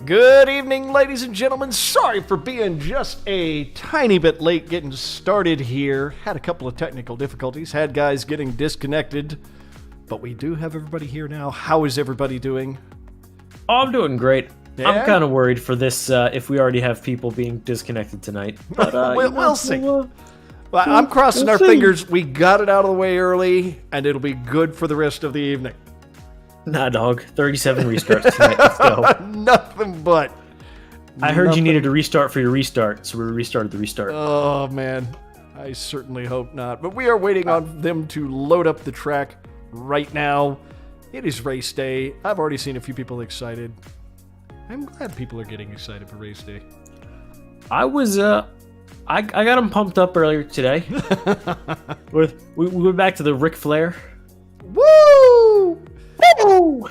Good evening, ladies and gentlemen. Sorry for being just a tiny bit late getting started here. Had a couple of technical difficulties, had guys getting disconnected, but we do have everybody here now. How is everybody doing? Oh, I'm doing great. Yeah? I'm kind of worried for this if we already have people being disconnected tonight. But, we'll see. I'm crossing our fingers. We got it out of the way early, and it'll be good for the rest of the evening. Nah, dog. 37 restarts tonight. Let's go. Nothing but. I heard you needed a restart for your restart, so we restarted the restart. Oh, man. I certainly hope not. But we are waiting on them to load up the track right now. It is race day. I've already seen a few people excited. I'm glad people are getting excited for race day. I was, I got them pumped up earlier today. we went back to the Ric Flair. Woo! Woo!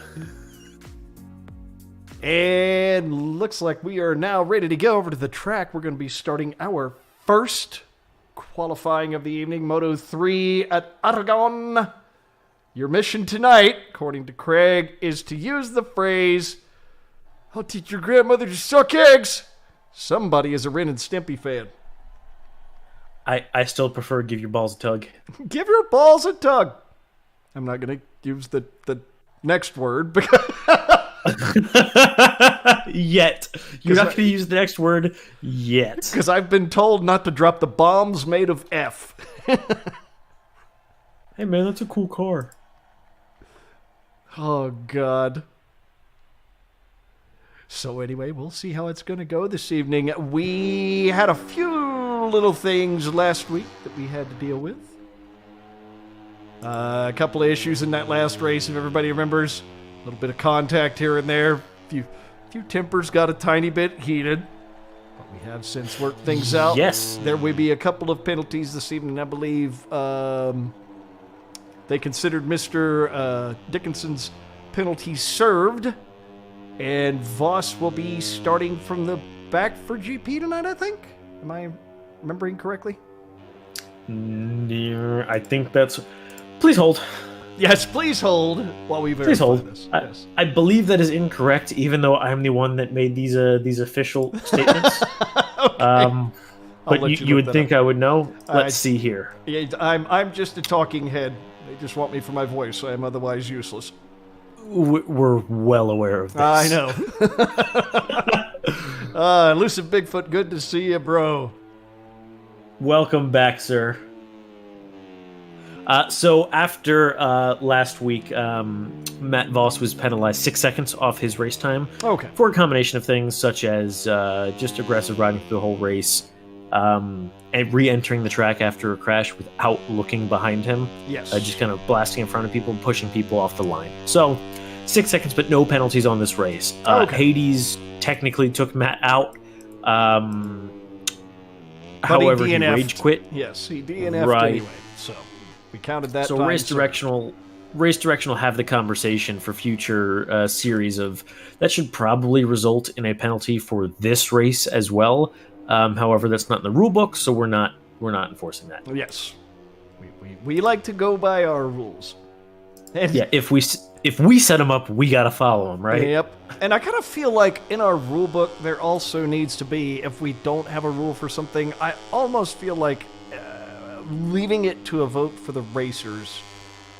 And looks like we are now ready to go over to the track. We're going to be starting our first qualifying of the evening, Moto 3 at Aragon. Your mission tonight, according to Craig, is to use the phrase, "I'll teach your grandmother to suck eggs." Somebody is a Ren and Stimpy fan. I still prefer give your balls a tug. Give your balls a tug. I'm not going to use the next word because... Yet. You're not going to use the next word yet. Because I've been told not to drop the bombs made of F. Hey, man, that's a cool car. Oh, God. So anyway, we'll see how it's going to go this evening. We had a few little things last week that we had to deal with. A couple of issues in that last race, if everybody remembers. A little bit of contact here and there. A few tempers got a tiny bit heated. But we have since worked things out. Yes. There will be a couple of penalties this evening, I believe. They considered Mr. Dickinson's penalty served. And Voss will be starting from the back for GP tonight, I think? Am I remembering correctly? I think that's... Please hold. Yes, please hold while we verify Please hold. this. Yes. I believe that is incorrect, even though I'm the one that made these official statements. Okay. But you would think I would know. Let's see here. Yeah, I'm just a talking head. They just want me for my voice, so I'm otherwise useless. We're well aware of this. I know. Elusive Bigfoot, good to see you, bro. Welcome back, sir. So after last week, Matt Voss was penalized 6 seconds off his race time. Okay. For a combination of things such as just aggressive riding through the whole race, and re-entering the track after a crash without looking behind him. Yes. Just kind of blasting in front of people and pushing people off the line. So 6 seconds, but no penalties on this race. Okay. Hades technically took Matt out. However, he rage quit. Yes, he DNF'd Right. anyway, so we counted that. So race directional will have the conversation for future series of that should probably result in a penalty for this race as well. However, that's not in the rule book, so we're not enforcing that. Yes, we like to go by our rules. And yeah, if we set them up, we gotta follow them, right? Yep. And I kind of feel like in our rule book, there also needs to be, if we don't have a rule for something, I almost feel like leaving it to a vote for the racers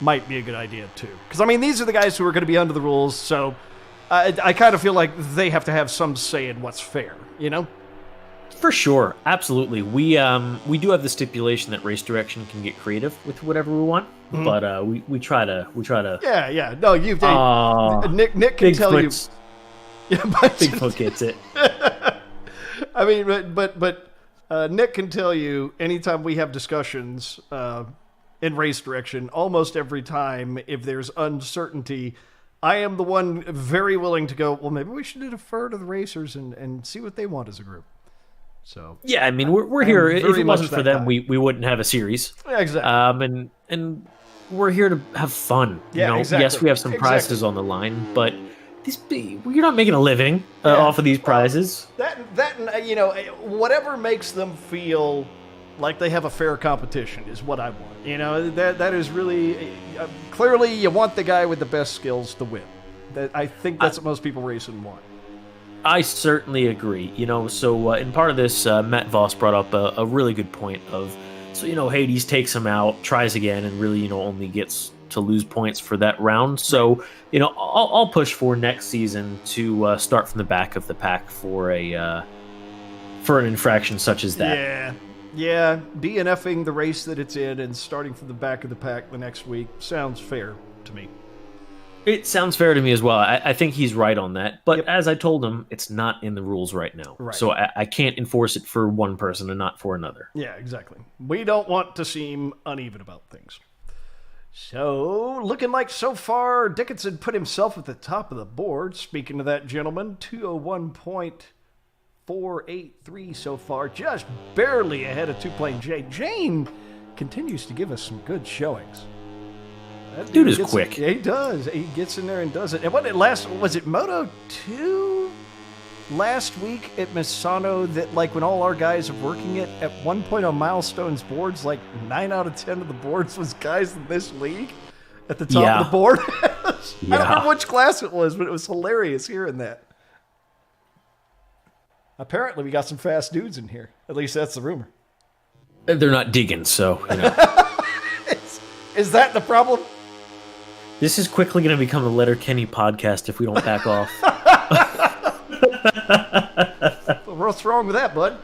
might be a good idea too. Because I mean, these are the guys who are going to be under the rules, so I kind of feel like they have to have some say in what's fair, you know? For sure, absolutely. We do have the stipulation that race direction can get creative with whatever we want, but we try to. Yeah. No, Nick can tell you. Yeah, Bigfoot gets it. I mean, but Nick can tell you anytime we have discussions in race direction, almost every time if there's uncertainty, I am the one very willing to go, well, maybe we should defer to the racers and see what they want as a group. So yeah, I mean, we're here. If it wasn't for them, we wouldn't have a series. Yeah, exactly. And we're here to have fun. Yeah, you know? exactly. Yes, we have some prizes on the line, but you're not making a living off of these prizes. That you know, whatever makes them feel like they have a fair competition is what I want. You know, that is really clearly you want the guy with the best skills to win. I think that's what most people racing want. I certainly agree. So in part of this, Matt Voss brought up a really good point of, so, Hades takes him out, tries again, and really, only gets to lose points for that round. So, I'll push for next season to start from the back of the pack for an infraction such as that. Yeah, DNFing the race that it's in and starting from the back of the pack the next week sounds fair to me. It sounds fair to me as well. I think he's right on that. But as I told him, it's not in the rules right now. Right. So I can't enforce it for one person and not for another. Yeah, exactly. We don't want to seem uneven about things. So, looking like so far, Dickinson put himself at the top of the board. Speaking of that gentleman, 201.483 so far, just barely ahead of Two-Plane Jay. Jane continues to give us some good showings. That dude is quick. Yeah, he does. He gets in there and does it. And was it Moto 2 last week at Misano that, like, when all our guys are working it, at one point on Milestone's boards, like 9 out of 10 of the boards was guys in this league at the top of the board? I don't remember which class it was, but it was hilarious hearing that. Apparently, we got some fast dudes in here. At least that's the rumor. They're not digging, so, Is that the problem? This is quickly going to become a Letterkenny podcast if we don't back off. What's wrong with that, bud?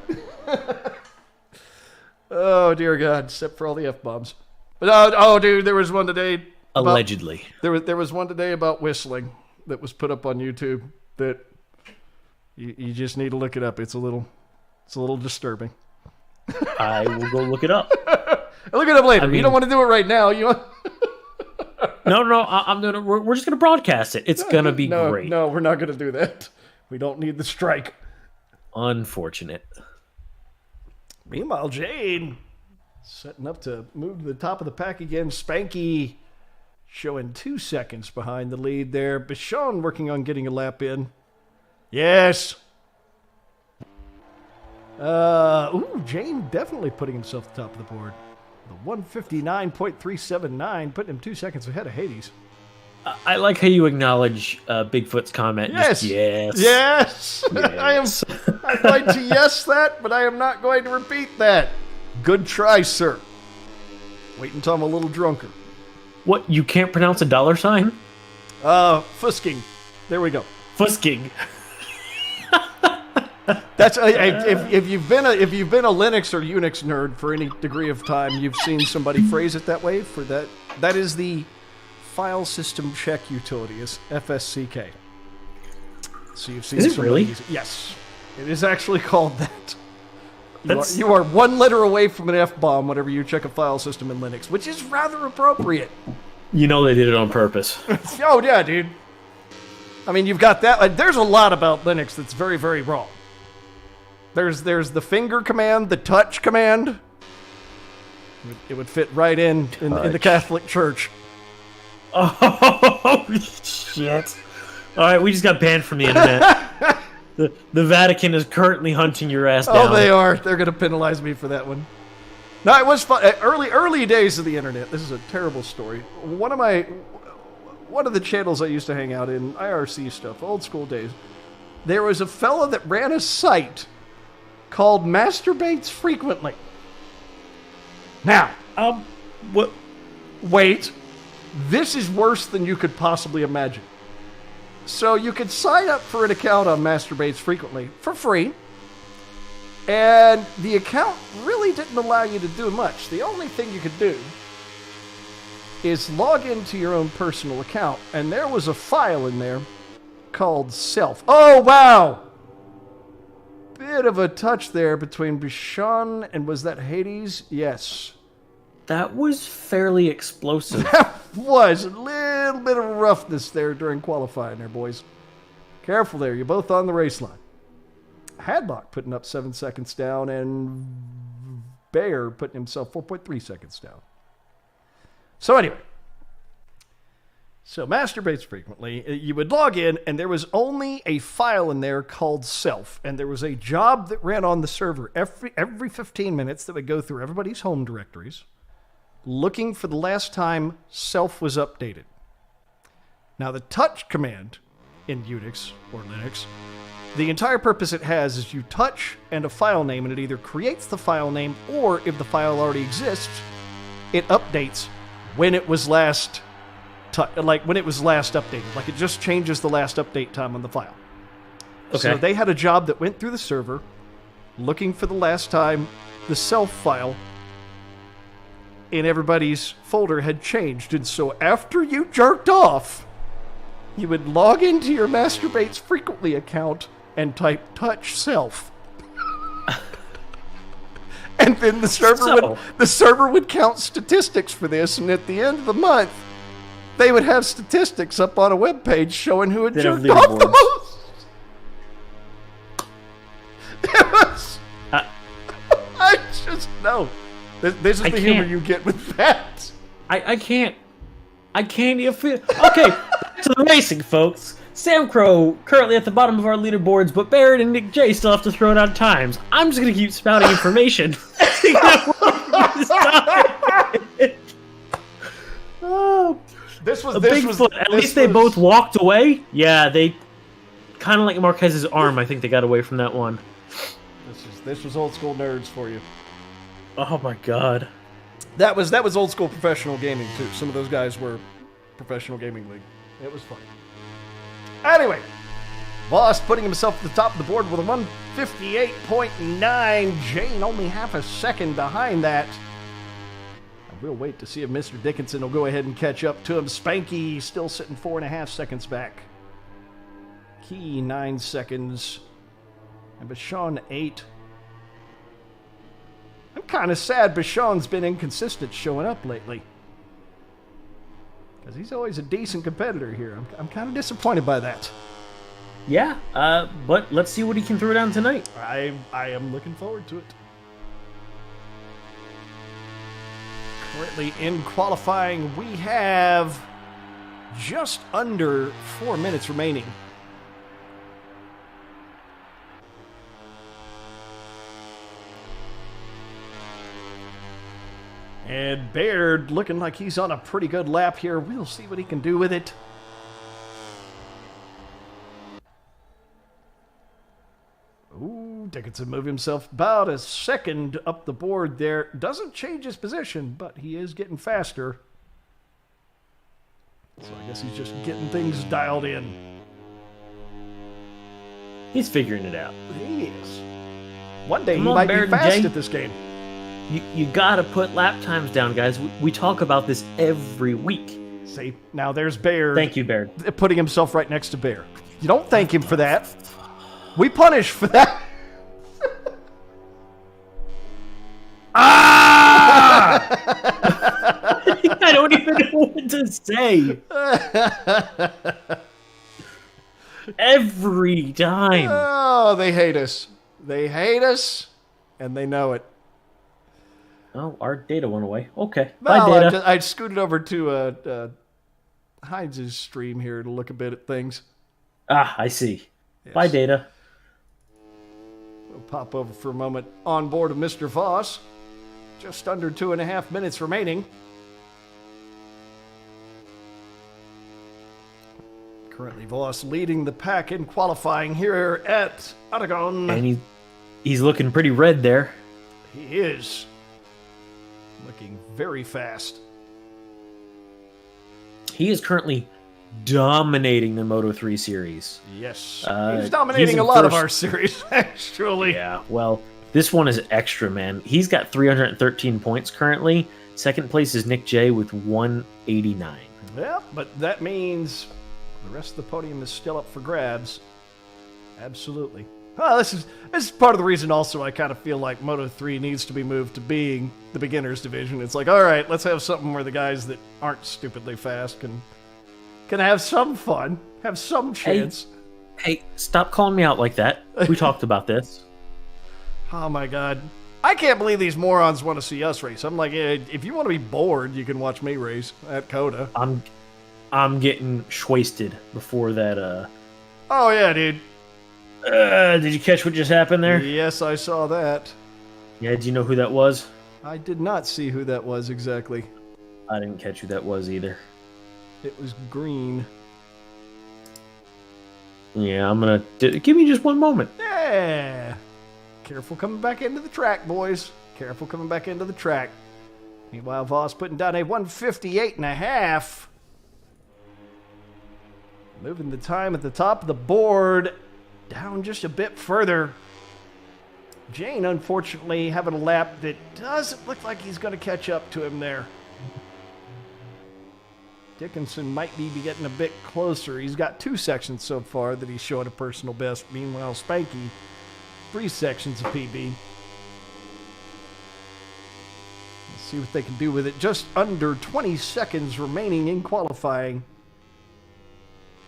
Oh, dear God. Except for all the F-bombs. But, dude, there was one today. Allegedly. There was one today about whistling that was put up on YouTube that you just need to look it up. It's a little disturbing. I will go look it up. Look it up later. You don't want to do it right now. You want... No, I'm doing it. We're just going to broadcast it. It's going to be great. No, we're not going to do that. We don't need the strike. Unfortunate. Meanwhile, Jane setting up to move to the top of the pack again. Spanky showing 2 seconds behind the lead there. Bichon working on getting a lap in. Yes. Jane definitely putting himself at the top of the board. The 159.379, putting him 2 seconds ahead of Hades. I like how you acknowledge Bigfoot's comment. Yes. Yes. I'm going to yes that, but I am not going to repeat that. Good try, sir. Wait until I'm a little drunker. What, you can't pronounce a $sign? Fusking. There we go. Fusking. That's if you've been a Linux or Unix nerd for any degree of time, you've seen somebody phrase it that way. For that is the file system check utility, is FSCK. So you've seen. Is it really? Yes, it is actually called that. You are one letter away from an F-bomb whenever you check a file system in Linux, which is rather appropriate. They did it on purpose. Oh yeah, dude. I mean, you've got that. There's a lot about Linux that's very, very wrong. There's the finger command, the touch command. It would fit right in the Catholic Church. Oh, shit. All right, we just got banned from the internet. The Vatican is currently hunting your ass down. Oh, they are. They're going to penalize me for that one. No, it was fun. Early days of the internet. This is a terrible story. One of the channels I used to hang out in, IRC stuff, old school days, there was a fella that ran a site called Masturbates Frequently. Now, what? Wait. This is worse than you could possibly imagine. So you could sign up for an account on Masturbates Frequently for free, and the account really didn't allow you to do much. The only thing you could do is log into your own personal account, and there was a file in there called Self. Oh, wow! Bit of a touch there between Bichon and was that Hades? Yes. That was fairly explosive. That was a little bit of roughness there during qualifying there, boys. Careful there. You're both on the race line. Hadlock putting up 7 seconds down, and Bayer putting himself 4.3 seconds down. So anyway, Masturbates Frequently, you would log in, and there was only a file in there called Self, and there was a job that ran on the server every 15 minutes that would go through everybody's home directories, looking for the last time Self was updated. Now, the touch command in Unix or Linux The entire purpose it has is you touch and a file name, and it either creates the file name, or if the file already exists, it updates when it was last updated. Like, it just changes the last update time on the file. Okay. So they had a job that went through the server looking for the last time the self file in everybody's folder had changed. And so after you jerked off, you would log into your Masturbates Frequently account and type touch self. And then the server would count statistics for this, and at the end of the month, they would have statistics up on a web page showing who had jerked off the most. It was... I just know. This is the humor you get with that. I can't even feel... Okay, back to the racing, folks. Sam Crow currently at the bottom of our leaderboards, but Barrett and Nick J still have to throw down times. I'm just going to keep spouting information. At least they both walked away. Yeah, they kind of like Marquez's arm. I think they got away from that one. This was old school nerds for you. Oh my god. That was old school professional gaming too. Some of those guys were professional gaming league. It was fun. Anyway, Voss putting himself at the top of the board with a 158.9. Jane only half a second behind that. We'll wait to see if Mr. Dickinson will go ahead and catch up to him. Spanky still sitting 4.5 seconds back. Key 9 seconds. And Bashan 8. I'm kind of sad Bashan's been inconsistent showing up lately. Because he's always a decent competitor here. I'm kind of disappointed by that. Yeah, but let's see what he can throw down tonight. I am looking forward to it. Currently in qualifying, we have just under 4 minutes remaining. And Baird looking like he's on a pretty good lap here. We'll see what he can do with it. Ooh, Dickinson moved himself about a second up the board there. Doesn't change his position, but he is getting faster. So I guess he's just getting things dialed in. He's figuring it out. He is. One day he might be fast at this game. You gotta put lap times down, guys. We talk about this every week. See, now there's Baird. Thank you, Baird. Putting himself right next to Bear. You don't thank him for that. We punish for that. Ah! I don't even know what to say. Every time. Oh, they hate us. They hate us, and they know it. Oh, our data went away. Okay. Well, bye, data. I scooted over to Heinz's stream here to look a bit at things. Ah, I see. Yes. Bye, data. We'll pop over for a moment on board of Mr. Voss. Just under 2.5 minutes remaining. Currently, Voss leading the pack in qualifying here at Aragon. And he's looking pretty red there. He is. Looking very fast. He is currently dominating the Moto3 series. Yes. He's dominating a lot of our series, actually. Yeah, well, this one is extra, man. He's got 313 points currently. Second place is Nick J with 189. Yeah, but that means the rest of the podium is still up for grabs. Absolutely. Well, this is part of the reason also I kind of feel like Moto3 needs to be moved to being the beginners division. It's like, all right, let's have something where the guys that aren't stupidly fast can have some fun, have some chance. Hey, stop calling me out like that. We talked about this. Oh my god. I can't believe these morons want to see us race. I'm like, if you want to be bored, you can watch me race at Coda. I'm getting wasted before that. Oh yeah, dude. Did you catch what just happened there? Yes, I saw that. Yeah, do you know who that was? I did not see who that was exactly. I didn't catch who that was either. It was green. Yeah, I'm gonna give me just one moment. Yeah. Careful coming back into the track, boys. Careful coming back into the track. Meanwhile, Voss putting down a 158.5. Moving the time at the top of the board down just a bit further. Jane, unfortunately, having a lap that doesn't look like he's going to catch up to him there. Dickinson might be getting a bit closer. He's got 2 sections so far that he's showing a personal best. Meanwhile, Spanky, 3 sections of PB. Let's see what they can do with it. Just under 20 seconds remaining in qualifying.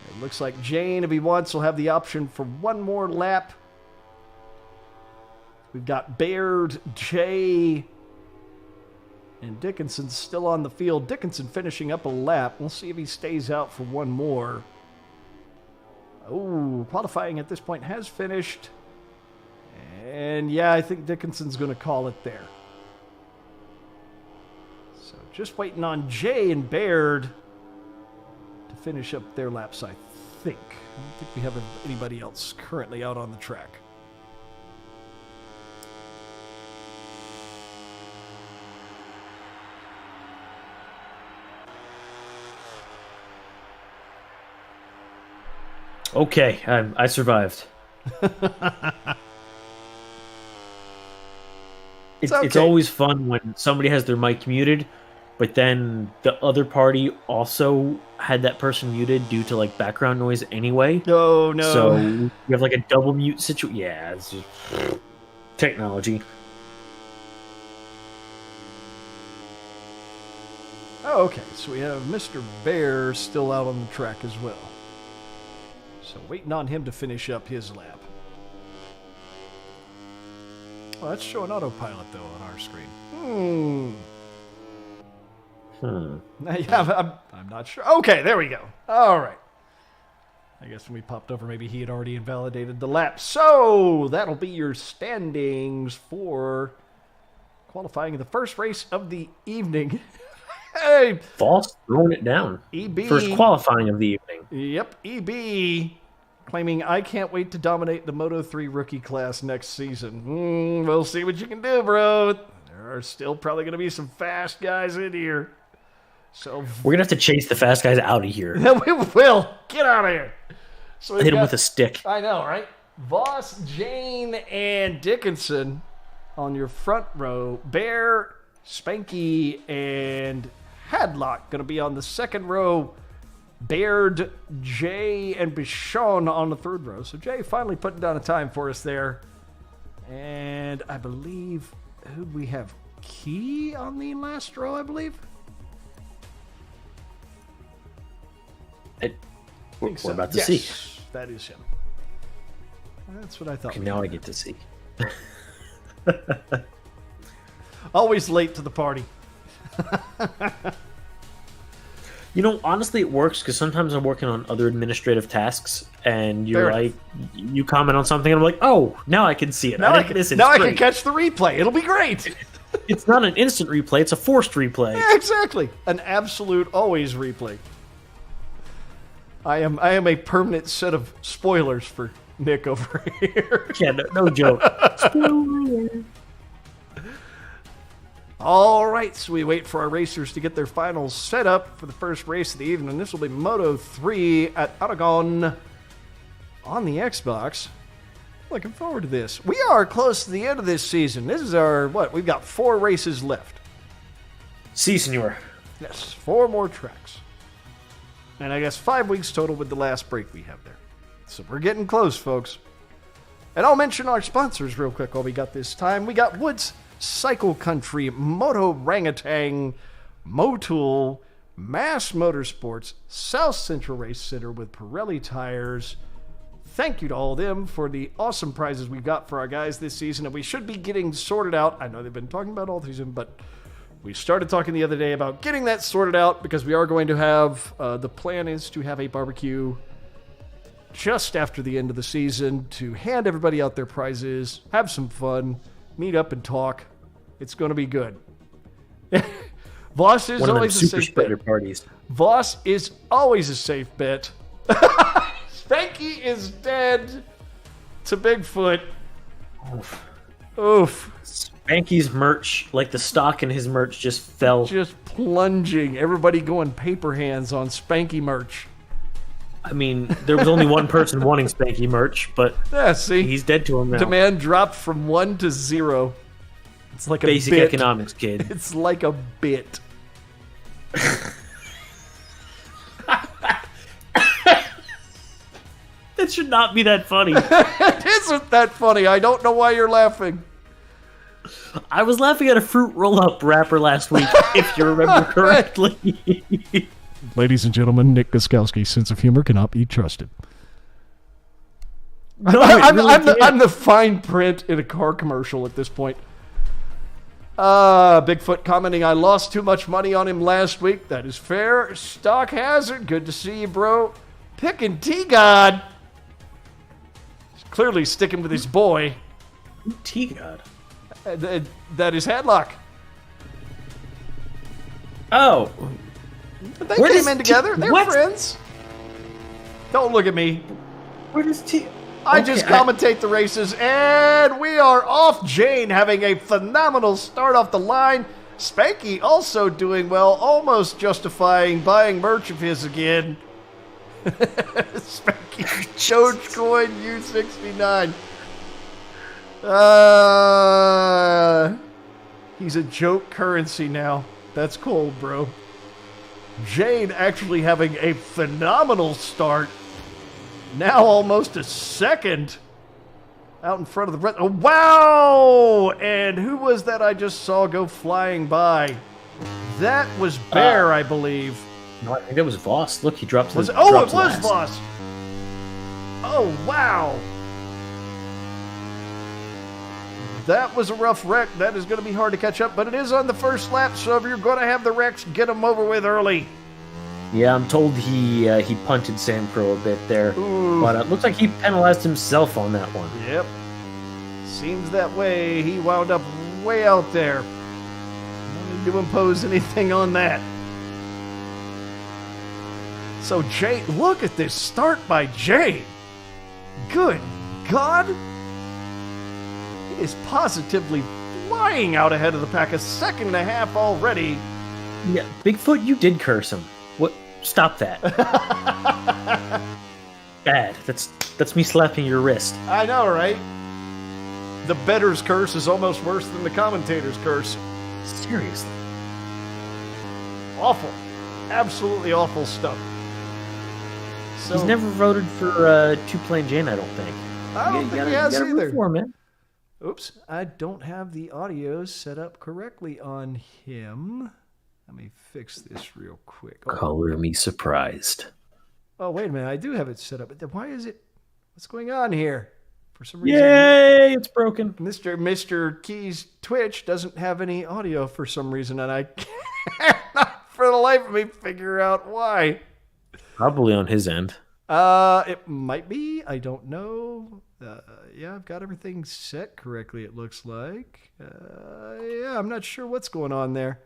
It looks like Jane, if he wants, will have the option for one more lap. We've got Baird, Jay, and Dickinson still on the field. Dickinson finishing up a lap. We'll see if he stays out for one more. Oh, qualifying at this point has finished. And yeah, I think Dickinson's going to call it there. So just waiting on Jay and Baird to finish up their laps, I think. I don't think we have anybody else currently out on the track. Okay, I survived. It's always fun when somebody has their mic muted, but then the other party also had that person muted due to like background noise anyway. Oh, no. So you have like a double mute situation. Yeah, it's just technology. Oh, okay. So we have Mr. Bear still out on the track as well. So waiting on him to finish up his lap. Well, that's showing autopilot, though, on our screen. Yeah, I'm not sure. Okay, there we go. All right. I guess when we popped over, maybe he had already invalidated the lap. So that'll be your standings for qualifying the first race of the evening. Hey! Voss throwing it down. EB. First qualifying of the evening. Yep, EB claiming, I can't wait to dominate the Moto3 rookie class next season. We'll see what you can do, bro. There are still probably going to be some fast guys in here. So we're going to have to chase the fast guys out of here. We will. Get out of here. So hit him with a stick. I know, right? Voss, Jane, and Dickinson on your front row. Bear, Spanky, and Hadlock going to be on the second row. Baird, Jay, and Bichon on the third row. So Jay finally putting down a time for us there. And I believe, who do we have? Key on the last row, I believe? We're about to see. That is him. That's what I thought. Okay, now I get to see. Always late to the party. You know, honestly, it works because sometimes I'm working on other administrative tasks, and you comment on something, and I'm like, oh, now I can see it. Now I can catch the replay. It'll be great. It's not an instant replay; it's a forced replay. Yeah, exactly. An absolute always replay. I am a permanent set of spoilers for Nick over here. Yeah, no joke. Spoiler. All right, so we wait for our racers to get their finals set up for the first race of the evening. This will be Moto3 at Aragon on the Xbox. Looking forward to this. We are close to the end of this season. This is our, we've got 4 races left. Si, senor. Yes, 4 more tracks. And I guess 5 weeks total with the last break we have there. So we're getting close, folks. And I'll mention our sponsors real quick while we got this time. We got Woods Cycle Country, Moto Rangatang, Motul, Mass Motorsports, South Central Race Center with Pirelli tires. Thank you to all of them for the awesome prizes we got for our guys this season, and we should be getting sorted out. I know they've been talking about all season, but we started talking the other day about getting that sorted out because we are going to have, the plan is to have a barbecue just after the end of the season to hand everybody out their prizes, have some fun, meet up and talk. It's going to be good. Voss is always a safe bet. Parties. Voss is always a safe bet. Spanky is dead to Bigfoot. Oof. Spanky's merch, like the stock in his merch, just fell. Just plunging. Everybody going paper hands on Spanky merch. I mean, there was only one person wanting Spanky merch, but Yeah, see? he's dead to him now. Demand dropped from 1 to 0. It's like a Basic bit. economics, kid. It's like a bit. That should not be that funny. It isn't that funny. I don't know why you're laughing. I was laughing at a fruit roll-up wrapper last week, if you remember correctly. Ladies and gentlemen, Nick Guskowski's sense of humor cannot be trusted. No, I'm the fine print in a car commercial at this point. Bigfoot commenting, I lost too much money on him last week. That is fair. Stock Hazard, good to see you, bro. Picking T-God. He's clearly sticking with his boy. T-God. That is Hadlock. Oh. They came in together. They're friends. Don't look at me. Where does T... I just commentate the races, and we are off. Jane having a phenomenal start off the line. Spanky also doing well, almost justifying buying merch of his again. Spanky Dogecoin U69. He's a joke currency now. That's cold, bro. Jane actually having a phenomenal start. Now almost a second out in front of the rest. Oh, wow! And who was that I just saw go flying by? That was Bear, I believe. No, I think that was Voss. Look, he dropped his... It was Voss. Oh, wow. That was a rough wreck. That is going to be hard to catch up, but it is on the first lap, so if you're going to have the wrecks, get them over with early. Yeah, I'm told he punted Sam Crow a bit there. Ooh. But it looks like he penalized himself on that one. Yep. Seems that way. He wound up way out there. No need to impose anything on that. So, Jane, look at this start by Jane. Good God. He is positively flying out ahead of the pack. A second and a half already. Yeah, Bigfoot, you did curse him. What? Stop that. Bad. That's me slapping your wrist. I know, right? The bettor's curse is almost worse than the commentator's curse. Seriously. Awful. Absolutely awful stuff. So, he's never voted for Two Plane Jane, I don't think. I don't think he has either. Reform, man. Oops, I don't have the audio set up correctly on him. Let me fix this real quick. Oh. Color me surprised. Oh, wait a minute. I do have it set up. But why is it... What's going on here? For some reason... Yay! It's broken. Mr. Keys Twitch doesn't have any audio for some reason, and I cannot for the life of me figure out why. Probably on his end. It might be. I don't know. Yeah, I've got everything set correctly, it looks like. Yeah, I'm not sure what's going on there.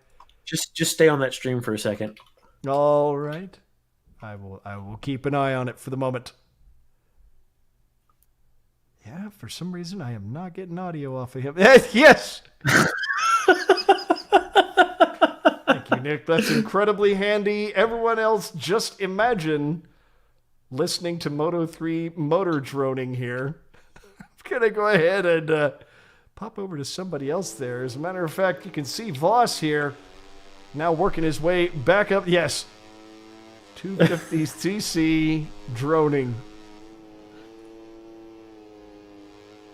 Just stay on that stream for a second. All right. I will keep an eye on it for the moment. Yeah, for some reason I am not getting audio off of him. Yes! Thank you, Nick. That's incredibly handy. Everyone else, just imagine listening to Moto3 motor droning here. I'm going to go ahead and pop over to somebody else there. As a matter of fact, you can see Voss here now working his way back up. Yes. 250 cc droning.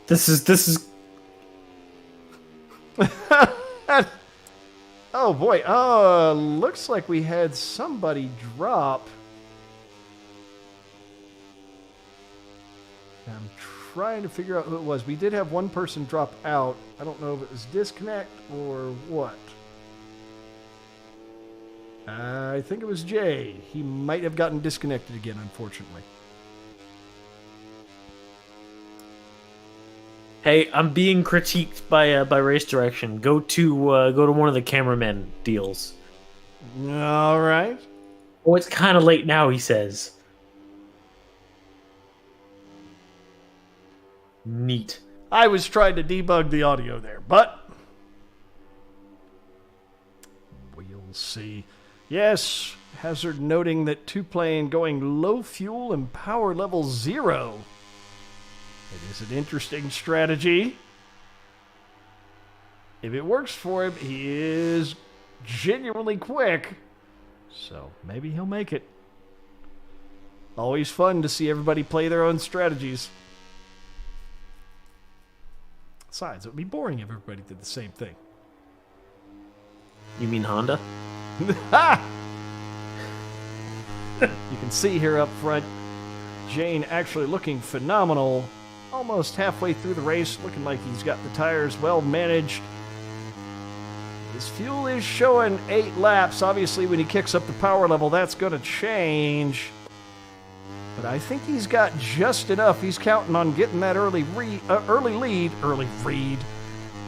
This is Oh boy. Looks like we had somebody drop. I'm trying to figure out who it was. We did have one person drop out. I don't know if it was disconnect or what. I think it was Jay. He might have gotten disconnected again, unfortunately. Hey, I'm being critiqued by Race Direction. Go to one of the cameramen deals. All right. Oh, it's kind of late now, he says. Neat. I was trying to debug the audio there, but we'll see. Yes, Hazard noting that 2-plane going low fuel and power level 0. It is an interesting strategy. If it works for him, he is genuinely quick. So maybe he'll make it. Always fun to see everybody play their own strategies. Besides, it would be boring if everybody did the same thing. You mean Honda? Ha! You can see here up front, Jane actually looking phenomenal. Almost halfway through the race, looking like he's got the tires well managed. His fuel is showing 8 laps. Obviously, when he kicks up the power level, that's going to change. But I think he's got just enough. He's counting on getting that early lead.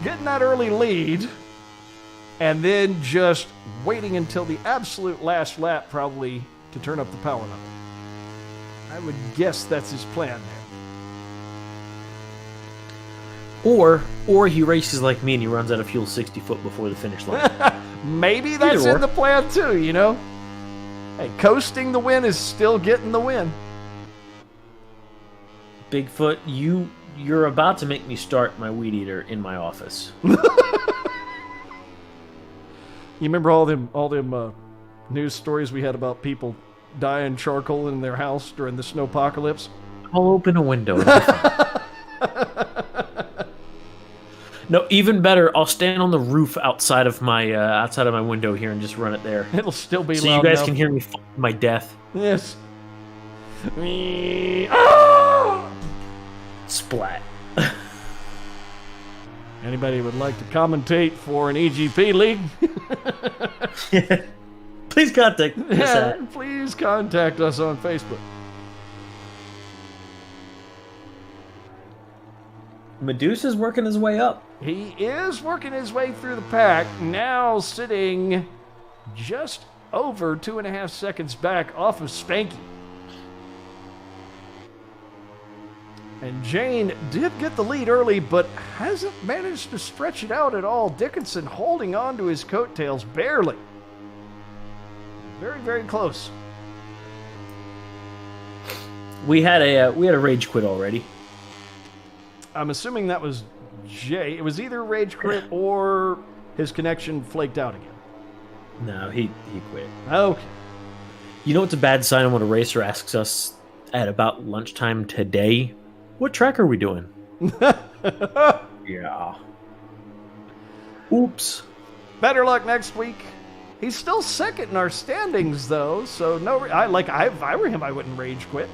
Getting that early lead. And then just waiting until the absolute last lap, probably, to turn up the power level. I would guess that's his plan there. Or he races like me and he runs out of fuel 60 foot before the finish line. Maybe that's in the plan too, you know? Hey, coasting the win is still getting the win. Bigfoot, you're about to make me start my weed eater in my office. You remember all them news stories we had about people dying charcoal in their house during the snowpocalypse? I'll open a window. No, even better, I'll stand on the roof outside of my window here and just run it there. It'll still be so loud you guys enough. can hear me fall to my death. Yes. Oh! Splat. Anybody would like to commentate for an EGP league? Please contact us. Please contact us on Facebook. Medusa's working his way up. He is working his way through the pack, now sitting just over 2.5 seconds back off of Spanky. And Jane did get the lead early, but hasn't managed to stretch it out at all. Dickinson holding on to his coattails barely. Very, very close. We had a rage quit already. I'm assuming that was Jay. It was either rage quit or his connection flaked out again. No, he quit. Okay. You know what's a bad sign when a racer asks us at about lunchtime today, what track are we doing? Yeah. Oops. Better luck next week. He's still second in our standings, though, so no. If I were him, I wouldn't rage quit.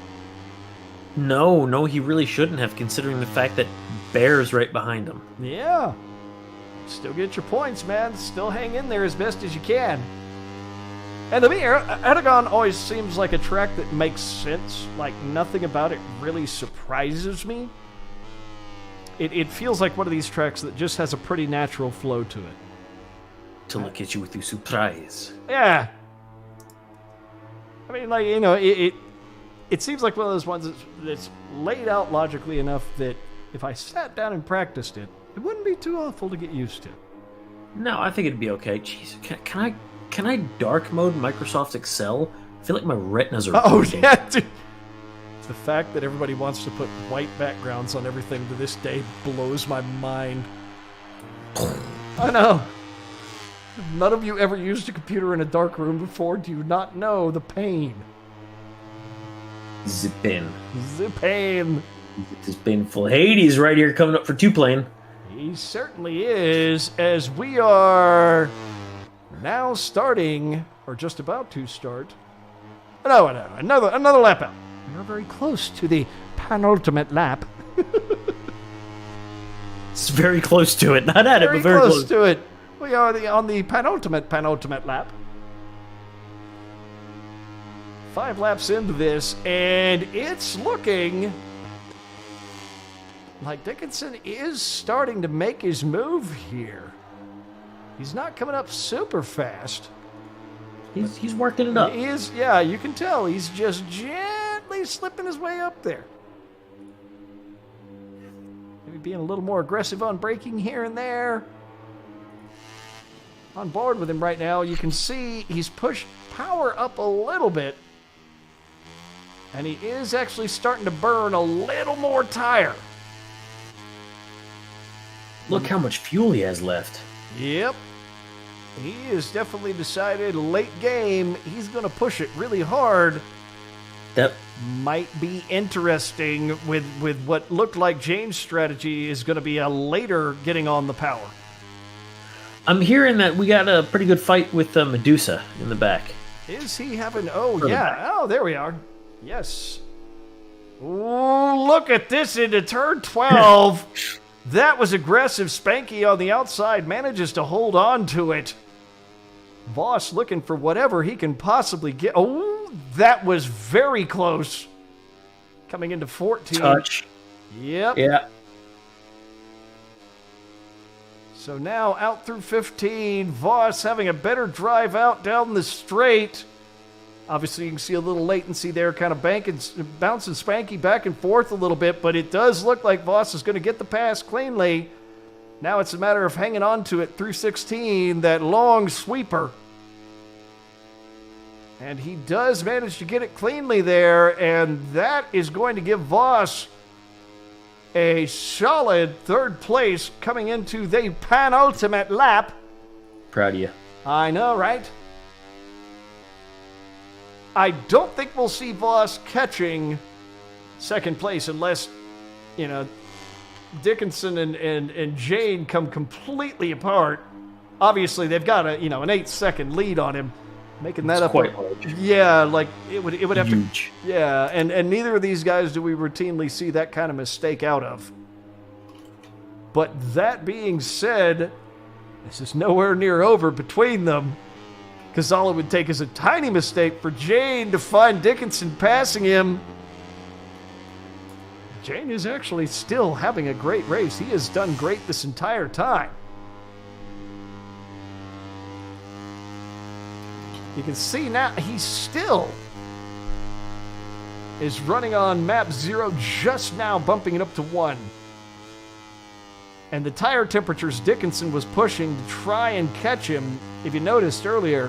No, he really shouldn't have, considering the fact that Bear's right behind him. Yeah. Still get your points, man. Still hang in there as best as you can. And to me, Aragon always seems like a track that makes sense. Like, nothing about it really surprises me. It feels like one of these tracks that just has a pretty natural flow to it. To look at you with your surprise. Yeah. I mean, like, you know, it seems like one of those ones that's laid out logically enough that if I sat down and practiced it, it wouldn't be too awful to get used to. No, I think it'd be okay. Jeez, can I dark mode Microsoft Excel? I feel like my retinas are bleeding. Yeah, dude. The fact that everybody wants to put white backgrounds on everything to this day blows my mind. I know. None of you ever used a computer in a dark room before. Do you not know the pain? The pain. It is painful. Hades right here coming up for 2-plane. He certainly is, as we are now starting, or just about to start. No, another lap out. We are very close to the penultimate lap. It's very close to it. Not at it, but very close to it. We are on the penultimate lap. 5 laps into this, and it's looking like Dickinson is starting to make his move here. He's not coming up super fast. He's working it up. He is, yeah, you can tell. He's just gently slipping his way up there. Maybe being a little more aggressive on braking here and there. On board with him right now. You can see he's pushed power up a little bit. And he is actually starting to burn a little more tire. Look how much fuel he has left. Yep. He has definitely decided late game he's going to push it really hard. That might be interesting with what looked like James' strategy is going to be a later getting on the power. I'm hearing that we got a pretty good fight with Medusa in the back. Is he having... Oh, yeah. Oh, there we are. Yes. Ooh, look at this into turn 12. That was aggressive. Spanky on the outside manages to hold on to it. Voss looking for whatever he can possibly get. Oh, that was very close. Coming into 14. Touch. Yep. Yeah. So now out through 15. Voss having a better drive out down the straight. Obviously, you can see a little latency there, kind of bouncing Spanky back and forth a little bit, but it does look like Voss is going to get the pass cleanly. Now it's a matter of hanging on to it through 16, that long sweeper. And he does manage to get it cleanly there, and that is going to give Voss a solid third place coming into the penultimate lap. Proud of you. I know, right? I don't think we'll see Voss catching second place unless, Dickinson and Jane come completely apart. Obviously, they've got an 8-second lead on him, making that up. Quite large. Yeah, like it would have Huge. to. Yeah, and neither of these guys do we routinely see that kind of mistake out of. But that being said, this is nowhere near over between them. Because all it would take is a tiny mistake for Jane to find Dickinson passing him. Jane is actually still having a great race. He has done great this entire time. You can see now he still is running on map 0, just now bumping it up to 1. And the tire temperatures Dickinson was pushing to try and catch him, if you noticed earlier,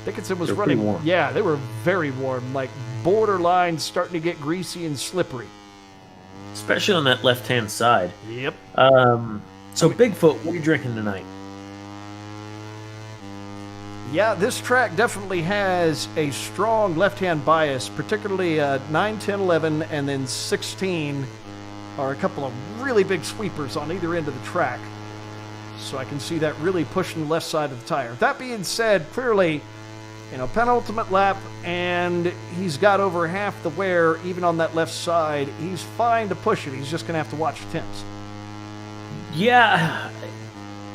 Dickinson was running... warm. Yeah, they were very warm, like borderline starting to get greasy and slippery. Especially on that left-hand side. Yep. So Bigfoot, what are you drinking tonight? Yeah, this track definitely has a strong left-hand bias, particularly 9, 10, 11, and then 16 are a couple of really big sweepers on either end of the track. So I can see that really pushing the left side of the tire. That being said, clearly, penultimate lap, and he's got over half the wear, even on that left side. He's fine to push it. He's just going to have to watch the temps. Yeah,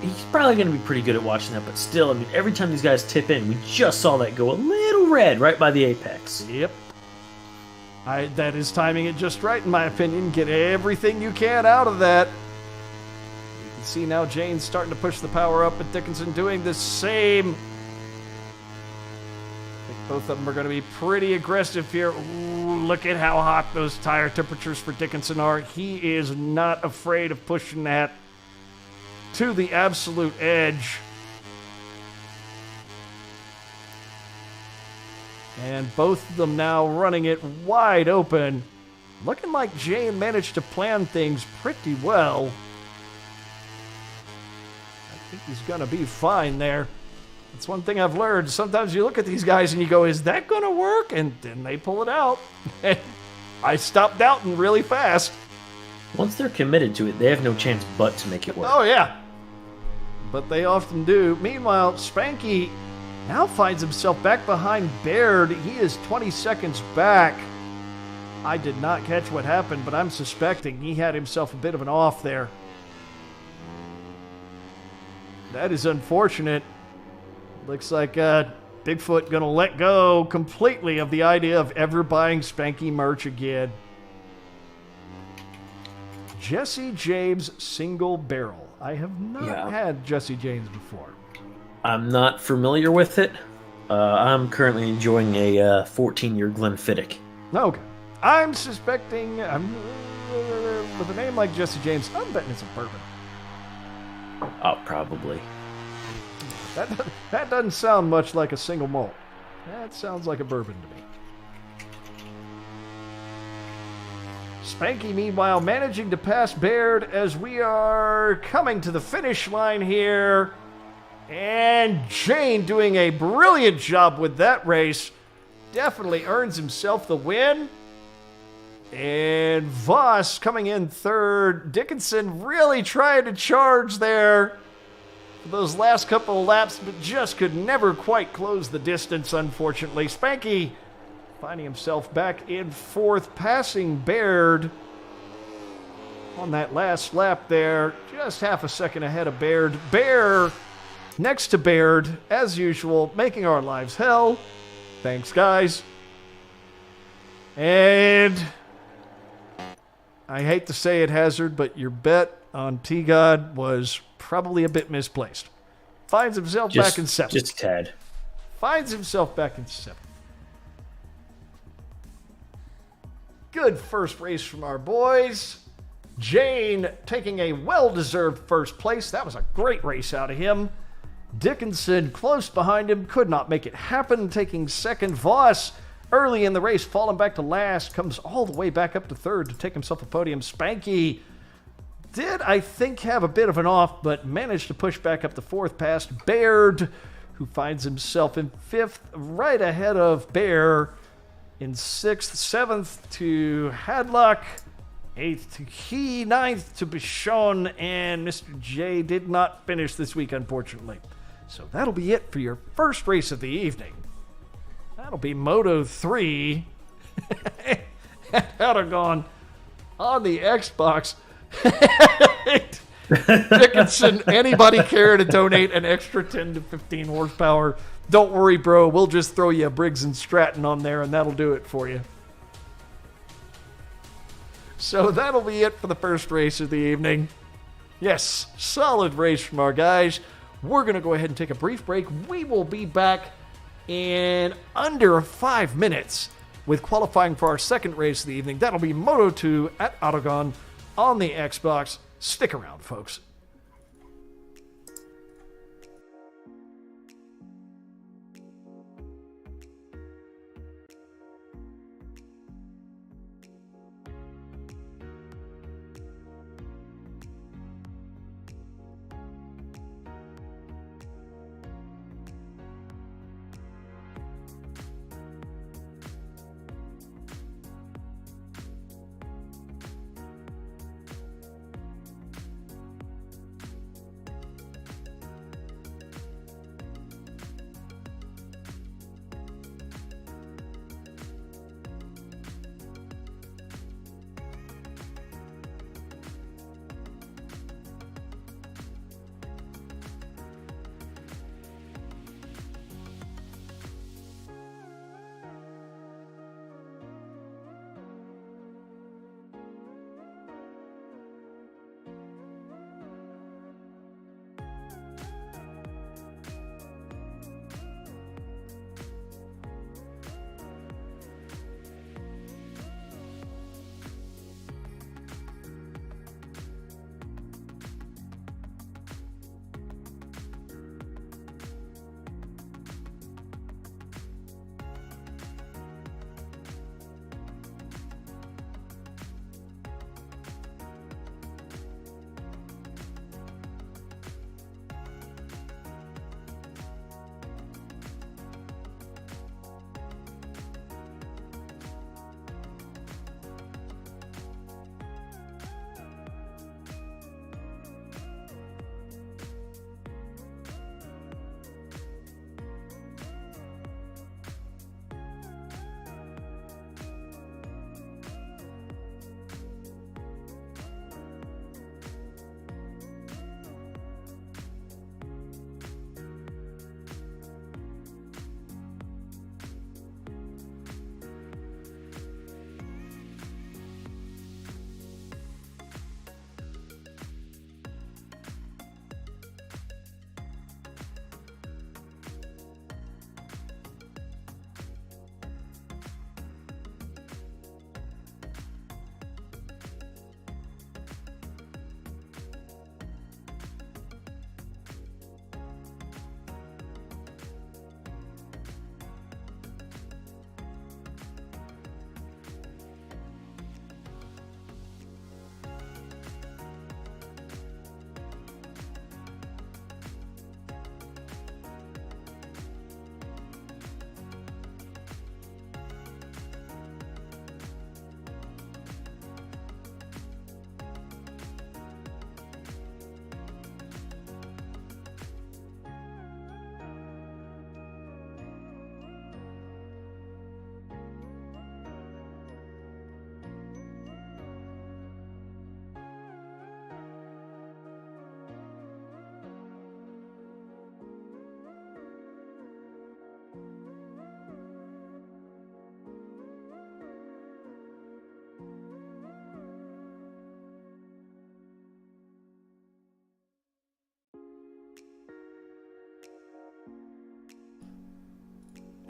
he's probably going to be pretty good at watching that, but still, every time these guys tip in, we just saw that go a little red right by the apex. Yep. That is timing it just right, in my opinion. Get everything you can out of that. You can see now Jane's starting to push the power up, and Dickinson doing the same. I think both of them are going to be pretty aggressive here. Ooh, look at how hot those tire temperatures for Dickinson are. He is not afraid of pushing that to the absolute edge. And both of them now running it wide open. Looking like Jane managed to plan things pretty well. I think he's going to be fine there. That's one thing I've learned. Sometimes you look at these guys and you go, is that going to work? And then they pull it out. And I stopped doubting really fast. Once they're committed to it, they have no chance but to make it work. Oh, yeah. But they often do. Meanwhile, Spanky now finds himself back behind Baird. He is 20 seconds back. I did not catch what happened, but I'm suspecting he had himself a bit of an off there. That is unfortunate. Looks like Bigfoot going to let go completely of the idea of ever buying Spanky merch again. Jesse James single barrel. I have not had Jesse James before. I'm not familiar with it. I'm currently enjoying a 14-year Glenfiddich. Okay. I'm suspecting... With a name like Jesse James, I'm betting it's a bourbon. Oh, probably. That doesn't sound much like a single malt. That sounds like a bourbon to me. Spanky, meanwhile, managing to pass Baird as we are coming to the finish line here. And Jane doing a brilliant job with that race. Definitely earns himself the win. And Voss coming in third. Dickinson really trying to charge there for those last couple of laps, but just could never quite close the distance, unfortunately. Spanky finding himself back in fourth, passing Baird on that last lap there. Just half a second ahead of Baird. Bear next to Baird, as usual, making our lives hell. Thanks, guys. And I hate to say it, Hazard, but your bet on T-God was probably a bit misplaced. Finds himself back in seventh. Just a tad. Finds himself back in seventh. Good first race from our boys. Jane taking a well-deserved first place. That was a great race out of him. Dickinson close behind him. Could not make it happen. Taking second. Voss early in the race, falling back to last. Comes all the way back up to third to take himself a podium. Spanky did, I think, have a bit of an off, but managed to push back up to fourth past Baird, who finds himself in fifth, right ahead of Bear. In sixth, seventh to Hadlock, eighth to Key, ninth to Bichon, and Mr. J did not finish this week, unfortunately. So that'll be it for your first race of the evening. That'll be Moto 3 at Aragon on the Xbox. Dickinson, anybody care to donate an extra 10 to 15 horsepower? Don't worry, bro. We'll just throw you a Briggs and Stratton on there, and that'll do it for you. So that'll be it for the first race of the evening. Yes, solid race from our guys. We're going to go ahead and take a brief break. We will be back in under 5 minutes with qualifying for our second race of the evening. That'll be Moto 2 at Aragon on the Xbox. Stick around, folks.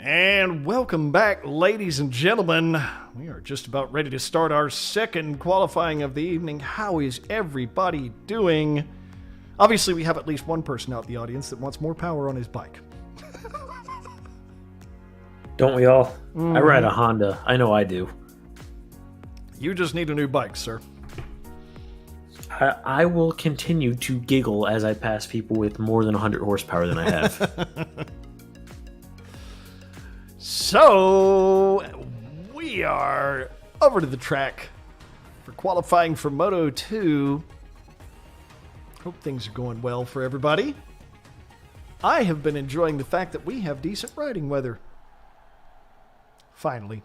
And welcome back, ladies and gentlemen. We are just about ready to start our second qualifying of the evening. How is everybody doing? Obviously, we have at least one person out in the audience that wants more power on his bike. Don't we all? I ride a Honda. I know I do. You just need a new bike, sir. I will continue to giggle as I pass people with more than 100 horsepower than I have. So, we are over to the track for qualifying for Moto 2. Hope things are going well for everybody. I have been enjoying the fact that we have decent riding weather. Finally.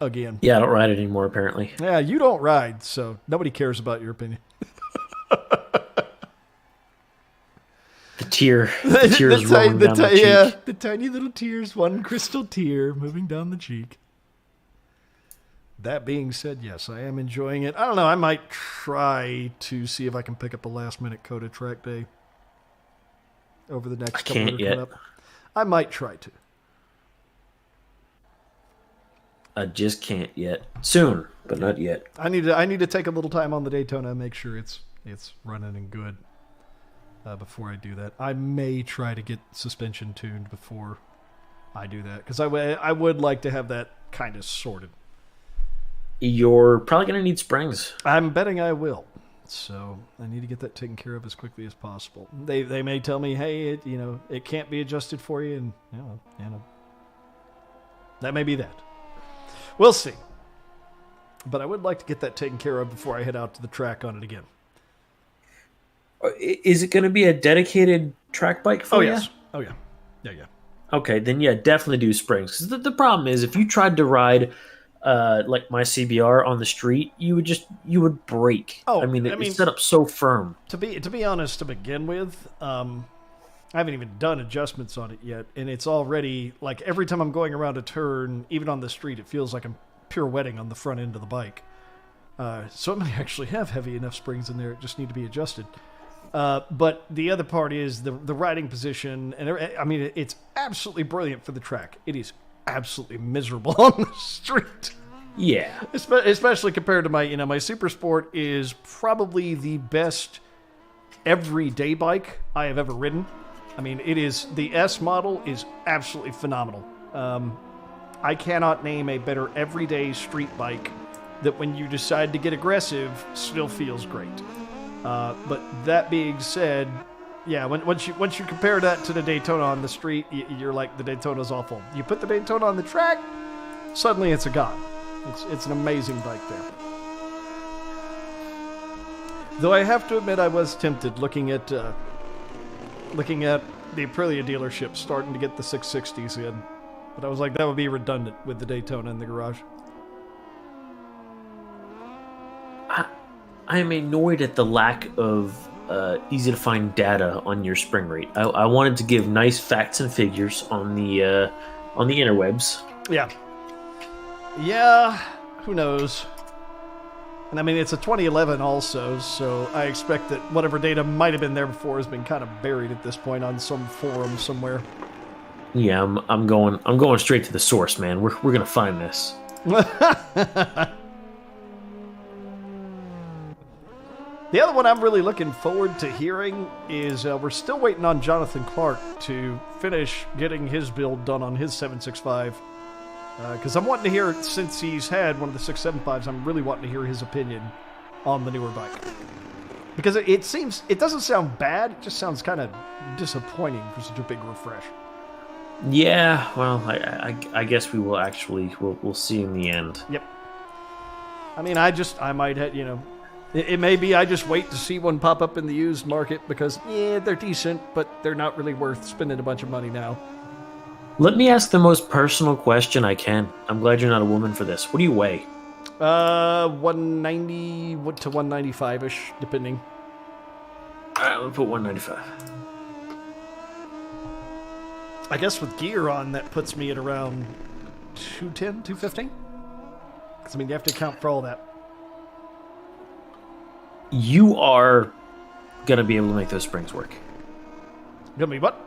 Again. Yeah, I don't ride it anymore, apparently. Yeah, you don't ride, so nobody cares about your opinion. The tears rolling down the cheek. Yeah, the tiny little tears, one crystal tear moving down the cheek. That being said, yes, I am enjoying it. I don't know, I might try to see if I can pick up a last-minute Coda track day over the next couple that are coming up. I might try to. I just can't yet. Soon, but not yet. I need to take a little time on the Daytona and make sure it's running and good before I do that. I may try to get suspension tuned before I do that because I would like to have that kind of sorted. You're probably going to need springs. I'm betting I will. So I need to get that taken care of as quickly as possible. They may tell me, hey, it can't be adjusted for you, and that may be that. We'll see. But I would like to get that taken care of before I head out to the track on it again. Is it going to be a dedicated track bike for you? Yes. Oh, yeah. Yeah. Okay, then yeah, definitely do springs. 'Cause the problem is, if you tried to ride like my CBR on the street, you would break. Oh, I mean, it's set up so firm. To be honest, to begin with, I haven't even done adjustments on it yet, and it's already, like, every time I'm going around a turn, even on the street, it feels like I'm pirouetting on the front end of the bike. So it may actually have heavy enough springs in there, it just need to be adjusted. But the other part is the riding position, and I mean, it's absolutely brilliant for the track. It is absolutely miserable on the street. Yeah. Especially compared to my Super Sport is probably the best everyday bike I have ever ridden. I mean, the S model is absolutely phenomenal. I cannot name a better everyday street bike that when you decide to get aggressive still feels great. But that being said, yeah, once you compare that to the Daytona on the street, you're like, the Daytona's awful. You put the Daytona on the track, suddenly it's a god. It's an amazing bike there. Though I have to admit, I was tempted looking at the Aprilia dealership starting to get the 660s in. But I was like, that would be redundant with the Daytona in the garage. I'm annoyed at the lack of easy-to-find data on your spring rate. I wanted to give nice facts and figures on the interwebs. Yeah, who knows? And I mean, it's a 2011 also, so I expect that whatever data might have been there before has been kind of buried at this point on some forum somewhere. Yeah, I'm going straight to the source, man. We're gonna find this. The other one I'm really looking forward to hearing is we're still waiting on Jonathan Clark to finish getting his build done on his 765. Because I'm wanting to hear, since he's had one of the 675s, I'm really wanting to hear his opinion on the newer bike. Because it doesn't sound bad, it just sounds kind of disappointing for such a big refresh. Yeah, well, I guess we will actually, we'll see in the end. Yep. I mean, I might have, it may be I just wait to see one pop up in the used market because, yeah, they're decent, but they're not really worth spending a bunch of money now. Let me ask the most personal question I can. I'm glad you're not a woman for this. What do you weigh? 190 to 195-ish, depending. All right, we'll put 195. I guess with gear on, that puts me at around 210, 215? Because, I mean, you have to account for all that. You are going to be able to make those springs work. Gonna be what?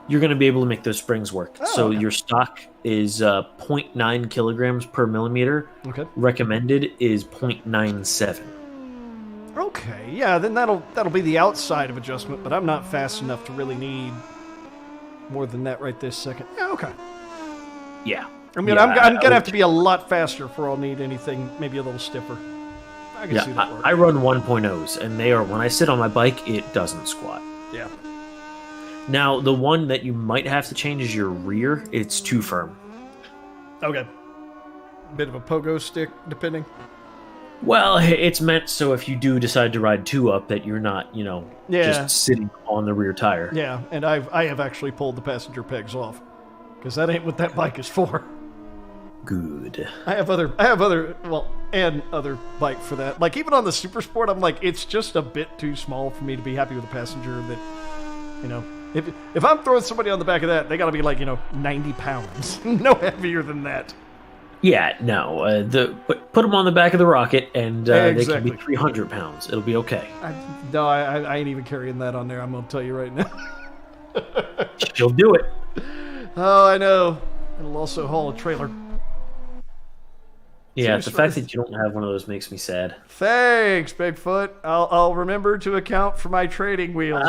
you're going to be able to make those springs work. Oh, So okay. your stock is 0.9 kilograms per millimeter. Okay. Recommended is 0.97. Okay, yeah, then that'll be the outside of adjustment, but I'm not fast enough to really need more than that right this second. Yeah, okay. Yeah. I mean, Yeah, I'm gonna have to be a lot faster for I'll need anything maybe a little stiffer. I can see Yeah, that work. I run 1.0s, and they are, when I sit on my bike, it doesn't squat. Yeah. Now, the one that you might have to change is your rear. It's too firm. Okay. Bit of a pogo stick, depending. Well, it's meant so if you do decide to ride 2-up that you're not, Yeah. just sitting on the rear tire. Yeah, and I have actually pulled the passenger pegs off, because that ain't what that bike is for. Good. I have other other bike for that. Like even on the Super Sport, I'm like, it's just a bit too small for me to be happy with a passenger. That, if I'm throwing somebody on the back of that, they got to be like 90 pounds, no heavier than that. Yeah, no. Put them on the back of the Rocket, and they can be Exactly. 300 pounds. It'll be okay. I ain't even carrying that on there. I'm gonna tell you right now. She'll do it. Oh, I know. It'll also haul a trailer. Yeah, the Seriously. fact that you don't have one of those makes me sad. Thanks, Bigfoot. I'll remember to account for my trading wheels.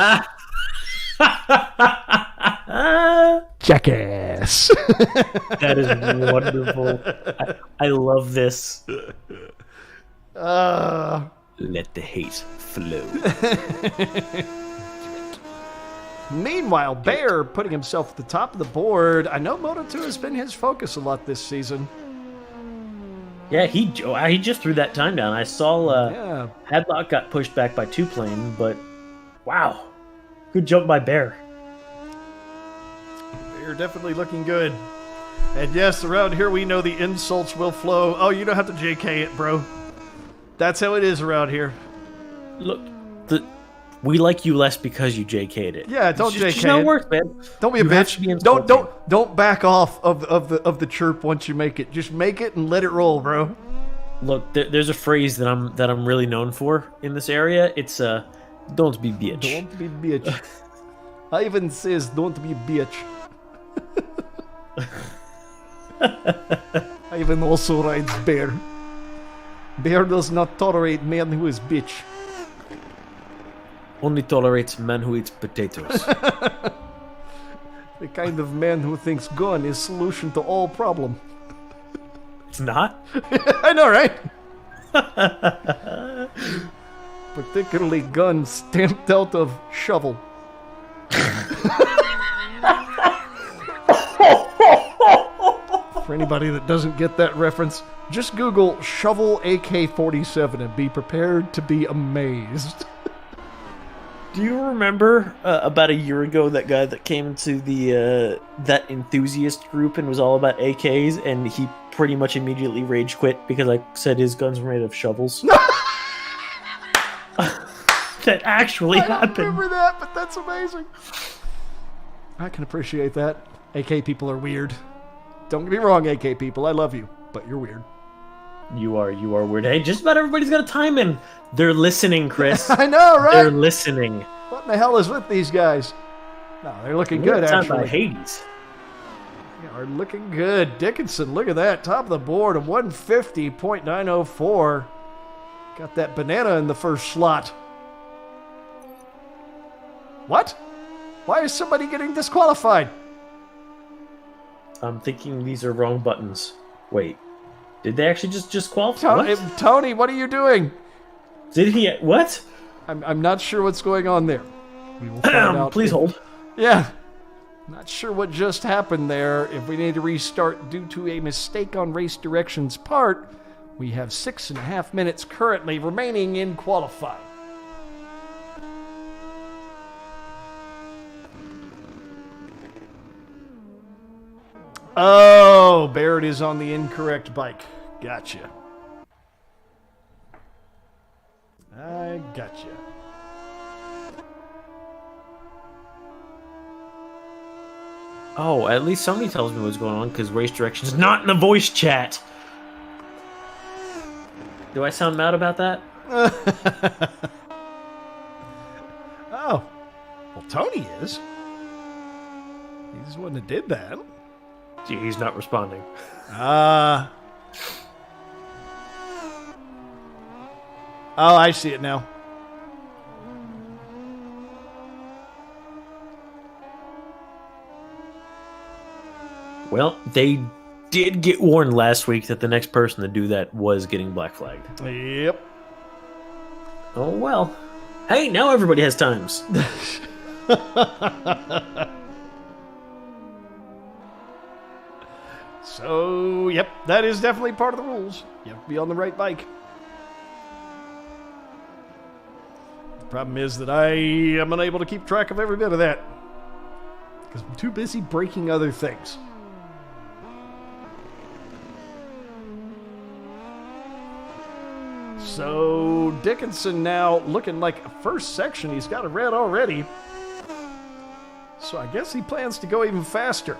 Jackass. That is wonderful. I love this. Let the hate flow. Meanwhile, Bear putting himself at the top of the board. I know Moto2 has been his focus a lot this season. Yeah, he just threw that time down. I saw Yeah. Hadlock got pushed back by 2-plane, but wow. Good jump by Bear. You're definitely looking good. And yes, around here we know the insults will flow. Oh, you don't have to JK it, bro. That's how it is around here. Look, we like you less because you JK'd it. Yeah, don't It's just JK not it. worth, man. Don't be a You have to bitch. be insulting. Don't back off of the chirp once you make it. Just make it and let it roll, bro. Look, there's a phrase that I'm really known for in this area. It's don't be bitch. Don't be bitch. Ivan says don't be bitch. Ivan also rides Bear. Bear does not tolerate man who is bitch. Only tolerates man who eats potatoes. The kind of man who thinks gun is solution to all problem. It's not. I know, right? Particularly guns stamped out of shovel. For anybody that doesn't get that reference, just Google shovel AK-47 and be prepared to be amazed. Do you remember about a year ago that guy that came into the that enthusiast group and was all about AKs, and he pretty much immediately rage quit because I said his guns were made of shovels? That actually I don't happened. remember that, but that's amazing. I can appreciate that. AK people are weird. Don't get me wrong, AK people, I love you, but you're weird. You are weird. Hey, just about everybody's got a time in. They're listening, Chris. I know, right? They're listening. What in the hell is with these guys? No, they're looking good, Time by actually. Hades. They are looking good. Dickinson, look at that. Top of the board of 150.904. Got that banana in the first slot. What? Why is somebody getting disqualified? I'm thinking these are wrong buttons. Wait. Did they actually just qualify? Tony, What? Tony, what are you doing? Did he? What? I'm not sure what's going on there. We will find out. Please if- hold. Yeah. Not sure what just happened there. If we need to restart due to a mistake on race direction's part, we have 6.5 minutes currently remaining in qualifying. Oh, Barrett is on the incorrect bike. Gotcha. I gotcha. Oh, at least somebody tells me what's going on because race direction's not in the voice chat. Do I sound mad about that? Oh. Well, Tony is. He's the one that did that. Gee, he's not responding. Oh, I see it now. Well, they did get warned last week that the next person to do that was getting black flagged. Yep. Oh, well. Hey, now everybody has times. So, yep, that is definitely part of the rules. You have to be on the right bike. The problem is that I am unable to keep track of every bit of that. Because I'm too busy breaking other things. So, Dickinson now looking like a first section. He's got a red already. So I guess he plans to go even faster.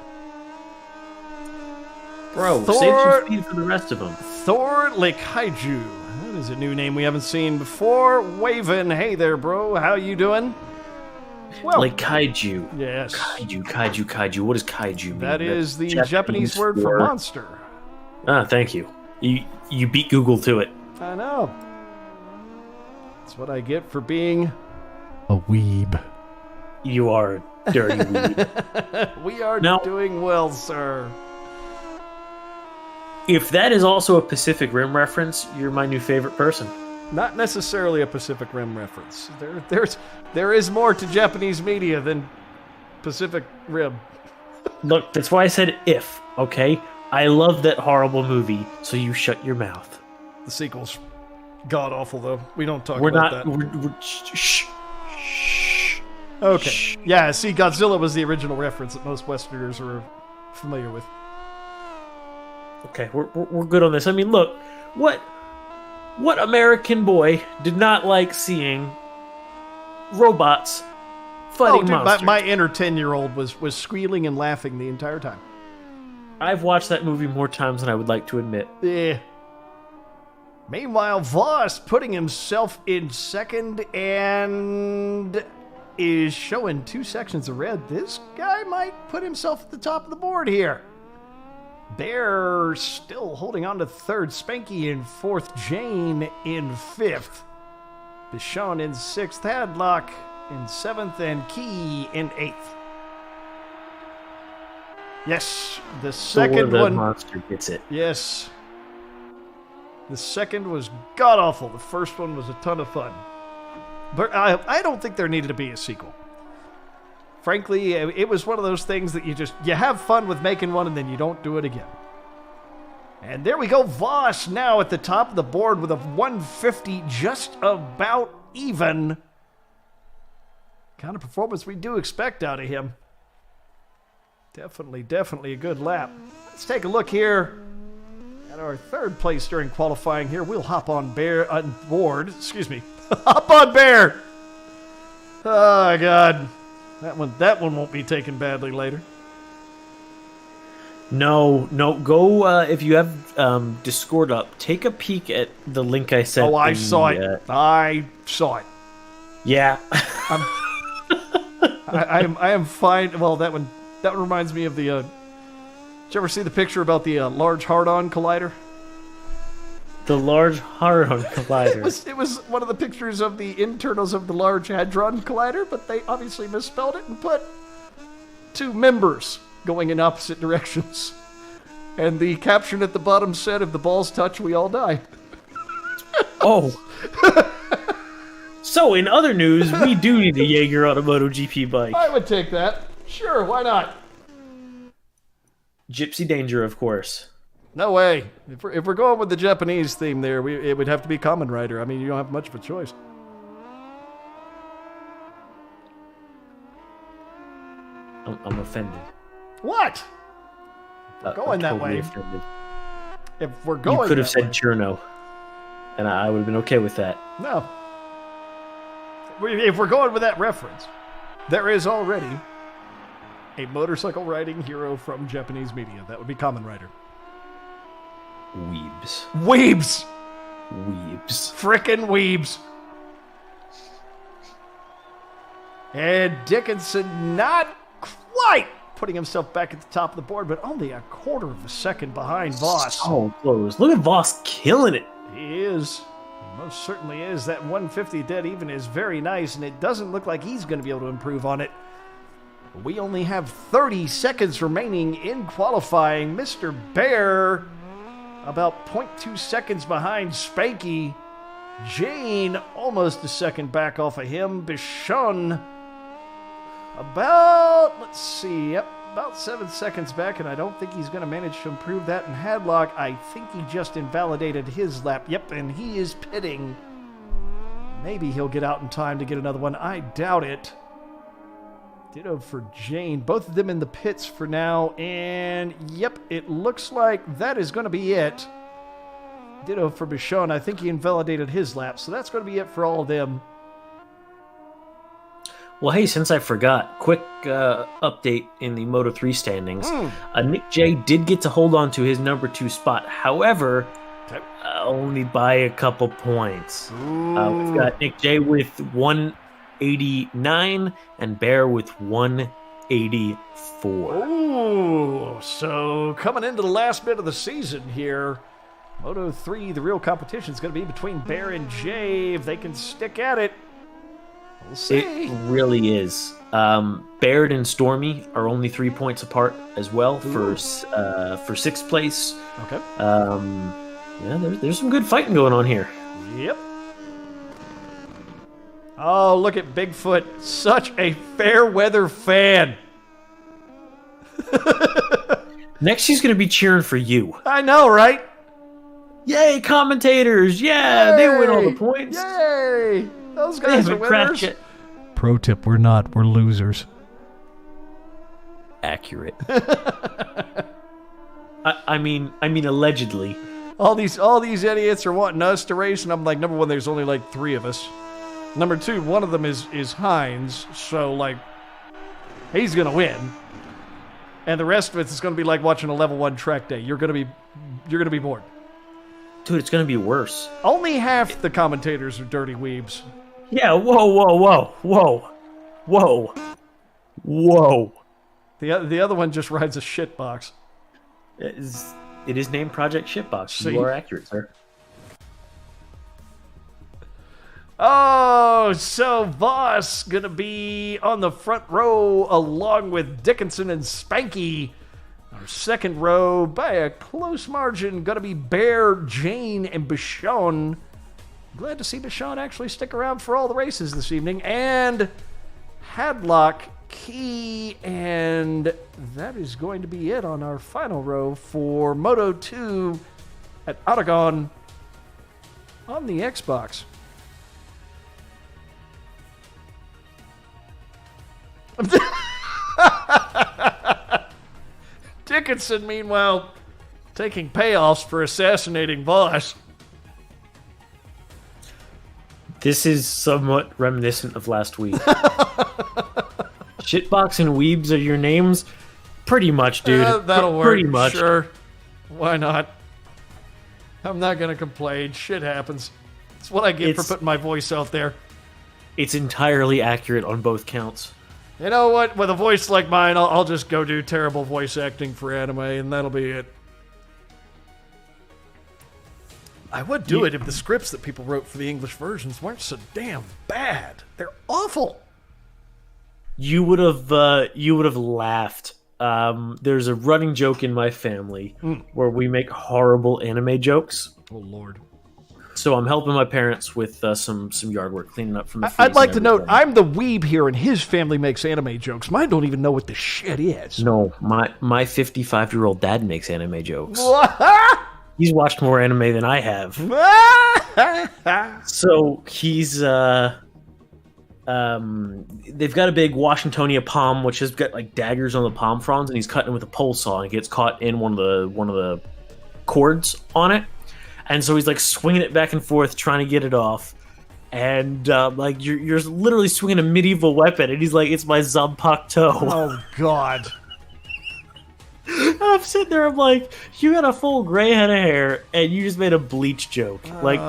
Bro, save some speed for the rest of them. Thor Kaiju. That is a new name we haven't seen before. Waven, hey there, bro. How you doing? Well, like kaiju. Yes. Kaiju. What does kaiju mean? That is the Japanese word for monster. Ah, thank you. You beat Google to it. I know. That's what I get for being a weeb. You are a dirty weeb. We are doing well, sir. If that is also a Pacific Rim reference, you're my new favorite person. Not necessarily a Pacific Rim reference. There is more to Japanese media than Pacific Rim. Look, that's why I said if, okay? I love that horrible movie, so you shut your mouth. The sequel's god-awful, though. We don't talk about that. Shh. Okay. Shh. Yeah, see, Godzilla was the original reference that most Westerners were familiar with. Okay, we're good on this. I mean, look, what American boy did not like seeing robots fighting monsters? My inner 10-year-old was squealing and laughing the entire time. I've watched that movie more times than I would like to admit. Yeah. Meanwhile, Voss putting himself in second and is showing 2 sections of red. This guy might put himself at the top of the board here. Bear still holding on to third, Spanky in fourth, Jane in fifth, Bichon in sixth, Hadlock in seventh, and Key in eighth. Yes, the second one. Monster gets it. Yes. The second was god-awful. The first one was a ton of fun. But I don't think there needed to be a sequel. Frankly, it was one of those things that you have fun with making one and then you don't do it again. And there we go. Voss now at the top of the board with a 150, just about even. Kind of performance we do expect out of him. Definitely a good lap. Let's take a look here at our third place during qualifying here. We'll hop on board. Excuse me. Hop on Bear. Oh, God. That one won't be taken badly later. No. Go if you have Discord up. Take a peek at the link I sent. Oh, I saw it. I saw it. Yeah. I am fine. Well, that reminds me of the. Did you ever see the picture about the Large Hadron Collider? The Large Hadron Collider. It was one of the pictures of the internals of the Large Hadron Collider, but they obviously misspelled it and put 2 members going in opposite directions. And the caption at the bottom said, "If the balls touch, we all die." Oh. So, in other news, we do need a Jaeger on a MotoGP bike. I would take that. Sure, why not? Gypsy Danger, of course. No way. If we're going with the Japanese theme there, it would have to be Kamen Rider. I mean, you don't have much of a choice. I'm offended. What? Going that way. Offended. If we're going, you could have that said way. Cherno, and I would have been okay with that. No. If we're going with that reference, there is already a motorcycle riding hero from Japanese media. That would be Kamen Rider. Weebs. Weebs! Frickin' weebs. And Dickinson not quite putting himself back at the top of the board, but only a quarter of a second behind Voss. So close. Look at Voss killing it. He is. He most certainly is. That 150 dead even is very nice, and it doesn't look like he's going to be able to improve on it. We only have 30 seconds remaining in qualifying. Mr. Bear, about 0.2 seconds behind Spanky. Jane, almost a second back off of him. Bichon, about 7 seconds back, and I don't think he's going to manage to improve that. And Hadlock, I think he just invalidated his lap. Yep, and he is pitting. Maybe he'll get out in time to get another one. I doubt it. Ditto for Jane. Both of them in the pits for now. And, yep, it looks like that is going to be it. Ditto for Bichon. I think he invalidated his lap, so that's going to be it for all of them. Well, hey, since I forgot, quick update in the Moto3 standings. Nick J did get to hold on to his number 2 spot. However, only by a couple points. We've got Nick J with 189 and Bear with 184. Ooh, so coming into the last bit of the season here, Moto3, the real competition is going to be between Bear and Jay. If they can stick at it, we'll see. It really is. Baird and Stormy are only 3 points apart as well for 6th place. Okay. Yeah, there's some good fighting going on here. Yep. Oh, look at Bigfoot. Such a fair weather fan. Next, she's going to be cheering for you. I know, right? Yay, commentators! Yeah, Yay! they win all the points. Yay! Those guys are winners. Pro tip, we're not. We're losers. Accurate. I mean, allegedly. All these idiots are wanting us to race, and I'm like, number one, there's only like 3 of us. Number 2, one of them is Hines, so like, he's gonna win. And the rest of it's going to be like watching a level 1 track day. You're gonna be bored. Dude, it's gonna be worse. Only half the commentators are dirty weebs. Yeah, whoa. The other one just rides a shit box. It is named Project Shitbox. See? You are accurate, sir. Oh, so Voss gonna be on the front row along with Dickinson and Spanky. Our second row, by a close margin, gonna be Bear, Jane, and Bichon. Glad to see Bichon actually stick around for all the races this evening. And Hadlock, Key, and that is going to be it on our final row for Moto 2 at Aragon on the Xbox. Dickinson, meanwhile, taking payoffs for assassinating Voss. This is somewhat reminiscent of last week. Shitbox and Weebs are your names? Pretty much, dude. That'll work. Pretty much. Sure. Why not? I'm not going to complain. Shit happens. It's what I get for putting my voice out there. It's entirely accurate on both counts. You know what? With a voice like mine, I'll just go do terrible voice acting for anime, and that'll be it. I would do it if the scripts that people wrote for the English versions weren't so damn bad. They're awful. You would have laughed. There's a running joke in my family where we make horrible anime jokes. Oh, Lord. So I'm helping my parents with some yard work, cleaning up from the I'd like to note, I'm the weeb here, and his family makes anime jokes. Mine don't even know what the shit is. No, my 55-year-old dad makes anime jokes. He's watched more anime than I have. So he's they've got a big Washingtonia palm, which has got like daggers on the palm fronds, and he's cutting with a pole saw, and it gets caught in one of the cords on it. And so he's like swinging it back and forth, trying to get it off. And like you're literally swinging a medieval weapon, and he's like, "It's my Zanpakuto." Oh God! And I'm sitting there, I'm like, "You got a full gray head of hair, and you just made a bleach joke." Like,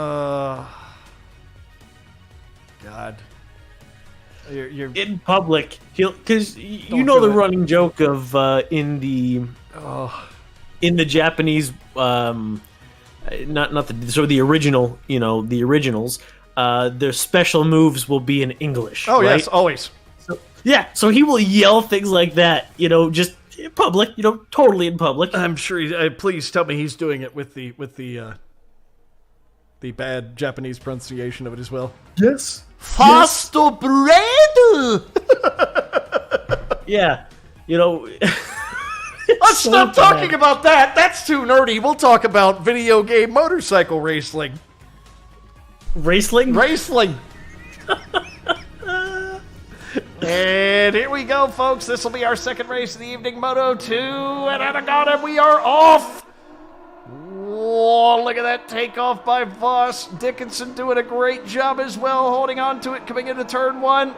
God. You're in public, because you Don't know do the it. running joke of in the Japanese, not the original, the originals, their special moves will be in English. Oh, right? yes, always. So he will yell things like that, just in public, totally in public. I'm sure. Please tell me he's doing it with the bad Japanese pronunciation of it as well. Yes. Fasto bread. Yeah, Let's so stop talking bad. about that. That's too nerdy. We'll talk about video game motorcycle racing. Racing. And here we go, folks. This will be our second race of the evening, Moto 2 at Aragon, and we are off. Whoa, look at that takeoff by Voss. Dickinson doing a great job as well, holding on to it, coming into turn 1.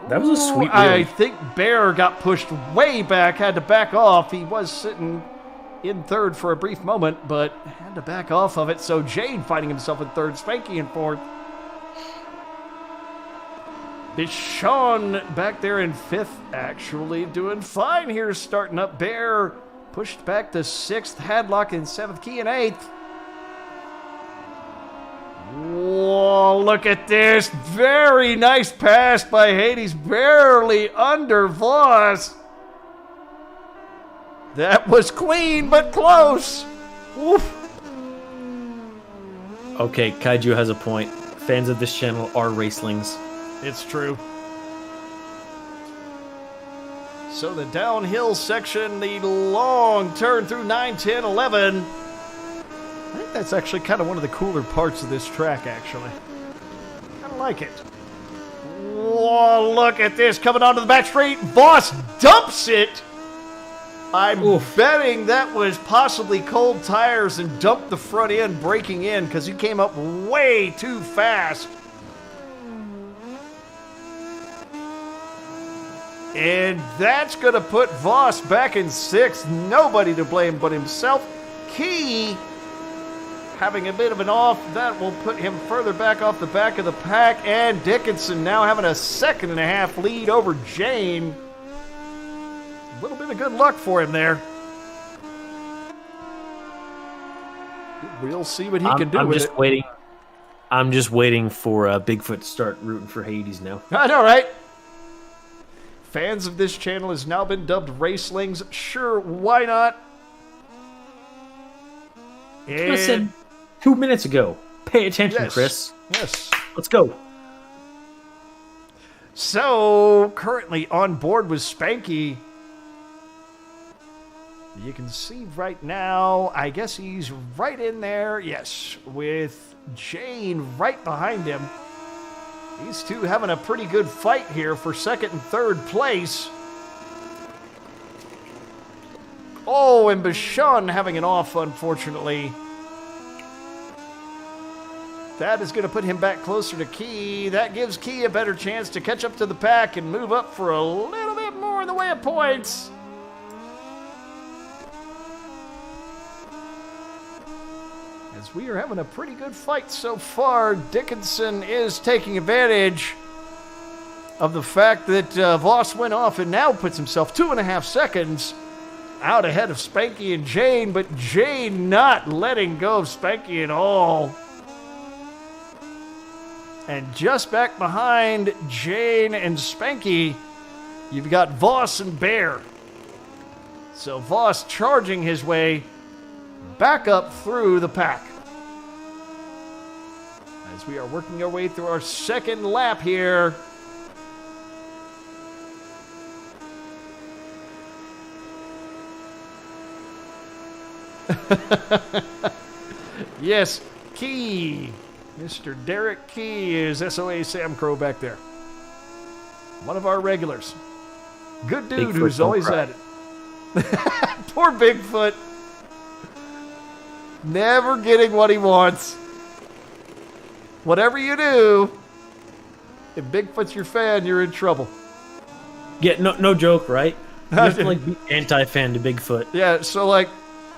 That was a sweet I wheel. think Bear got pushed way back, had to back off. He was sitting in third for a brief moment, but had to back off of it. So Jane finding himself in third, Spanky in fourth. Bichon back there in fifth, actually doing fine here, starting up. Bear pushed back to sixth, Hadlock in seventh, Key in eighth. Whoa, look at this. Very nice pass by Hades, barely under Voss. That was clean, but close. Oof. Okay, Kaiju has a point. Fans of this channel are racelings. It's true. So the downhill section, the long turn through 9, 10, 11. I think that's actually kind of one of the cooler parts of this track, actually. Kind of like it. Whoa, look at this. Coming onto the back straight. Voss dumps it. I'm betting that was possibly cold tires and dumped the front end, breaking in, because he came up way too fast. And that's going to put Voss back in sixth. Nobody to blame but himself. Key having a bit of an off. That will put him further back off the back of the pack. And Dickinson now having a 2.5 lead over Jane. A little bit of good luck for him there. We'll see what he can do with it. I'm just waiting for Bigfoot to start rooting for Hades now. I know, right? Fans of this channel has now been dubbed Racelings. Sure, why not? And Listen, 2 minutes ago. Pay attention, Yes. Chris. yes. Let's go. So, currently on board with Spanky. You can see right now, I guess he's right in there. Yes, with Jane right behind him. These two having a pretty good fight here for second and third place. Oh, and Bichon having an off, unfortunately. That is going to put him back closer to Key. That gives Key a better chance to catch up to the pack and move up for a little bit more in the way of points. As we are having a pretty good fight so far, Dickinson is taking advantage of the fact that Voss went off and now puts himself 2.5 seconds out ahead of Spanky and Jane, but Jane not letting go of Spanky at all. And just back behind Jane and Spanky, you've got Voss and Bear. So Voss charging his way back up through the pack. As we are working our way through our second lap here. Yes, Key. Mr. Derek Key is SOA Sam Crow back there. One of our regulars. Good dude Bigfoot who's don't always cry. at it. Poor Bigfoot. Never getting what he wants. Whatever you do, if Bigfoot's your fan, you're in trouble. Yeah, no joke, right? You have to be anti-fan to Bigfoot. Yeah, so like,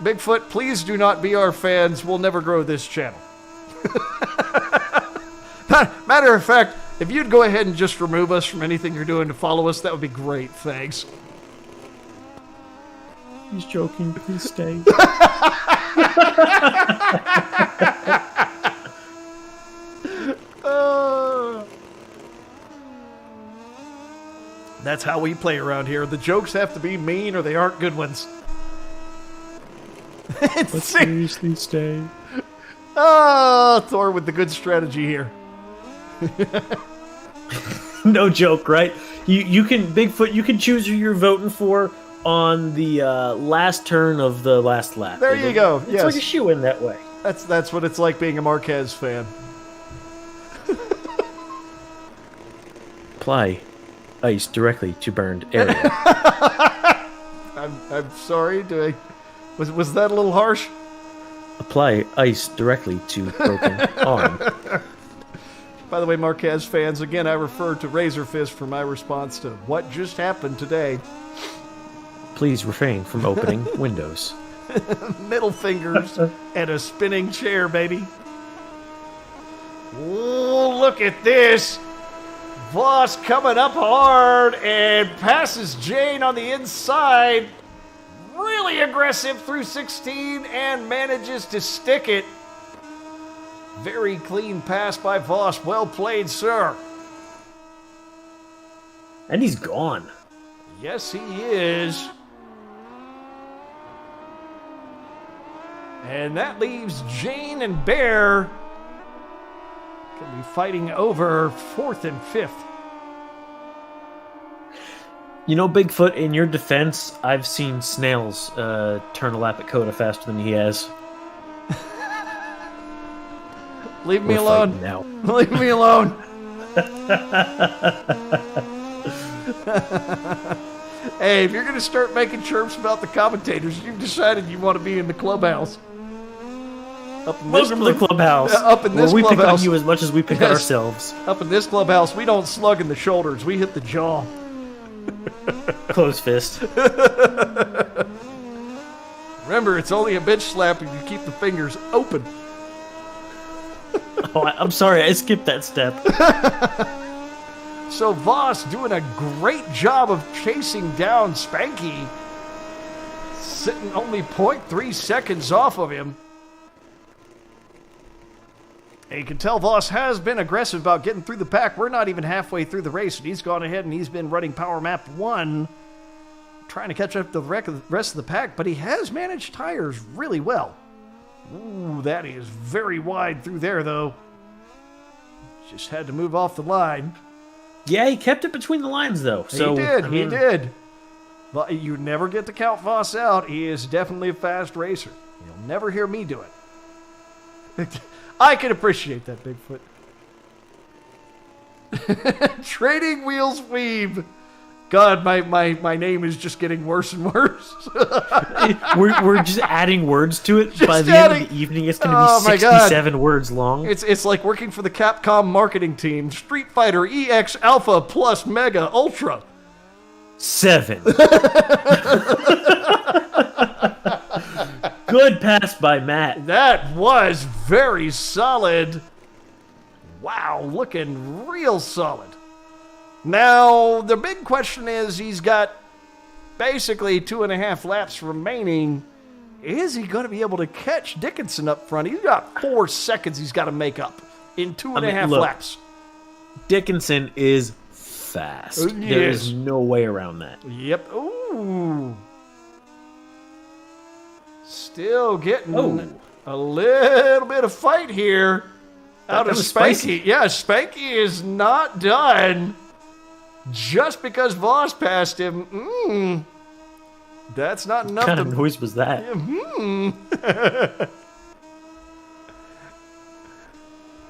Bigfoot, please do not be our fans. We'll never grow this channel. Matter of fact, If you'd go ahead and just remove us from anything you're doing to follow us, that would be great. Thanks. He's joking. Please stay. That's how we play around here. The jokes have to be mean or they aren't good ones. Let's seriously stay. Oh, Thor with the good strategy here. No joke, right? You can, Bigfoot, you can choose who you're voting for on the last turn of the last lap. There you go. It's yes. like a shoe-in that way. That's what it's like being a Marquez fan. Apply ice directly to burned area. I'm sorry. Was that a little harsh? Apply ice directly to broken arm. By the way, Marquez fans, again, I refer to Razor Fist for my response to what just happened today. Please refrain from opening windows. Middle fingers and a spinning chair, baby. Oh, look at this. Voss coming up hard and passes Jane on the inside. Really aggressive through 16 and manages to stick it. Very clean pass by Voss. Well played, sir. And he's gone. Yes, he is. And that leaves Jane and Bear going to be fighting over 4th and 5th. You know, Bigfoot, in your defense, I've seen snails turn a lap at Coda faster than he has. Leave me We're alone. fighting now. Leave me alone. Hey, if you're going to start making chirps about the commentators, you've decided you want to be in the clubhouse. Welcome to the clubhouse. Up in this where we pick clubhouse. on you as much as we pick on Yes. ourselves. Up in this clubhouse, we don't slug in the shoulders. We hit the jaw. Close fist. Remember, it's only a bitch slap if you keep the fingers open. Oh, I'm sorry, I skipped that step. So Voss doing a great job of chasing down Spanky. Sitting only 0.3 seconds off of him. And you can tell Voss has been aggressive about getting through the pack. We're not even halfway through the race, and he's gone ahead and he's been running Power Map 1, trying to catch up to the rest of the pack, but he has managed tires really well. Ooh, that is very wide through there, though. Just had to move off the line. Yeah, he kept it between the lines, though. So, He did. But you never get to count Voss out. He is definitely a fast racer. You'll never hear me do it. I can appreciate that, Bigfoot. Trading Wheels Weeb. God, my name is just getting worse and worse. we're just adding words to it. By the end of the evening, it's going to be 67 words long. It's like working for the Capcom marketing team. Street Fighter EX Alpha plus Mega Ultra. 7. Good pass by Matt. That was very solid. Wow, looking real solid. Now, the big question is, he's got basically 2.5 laps remaining. Is he going to be able to catch Dickinson up front? He's got 4 seconds he's got to make up in 2.5 laps. Dickinson is fast. There is no way around that. Yep. Ooh. Still getting a little bit of fight here out of Spanky. Spicy. Yeah, Spanky is not done just because Voss passed him. That's not enough. What kind of noise was that?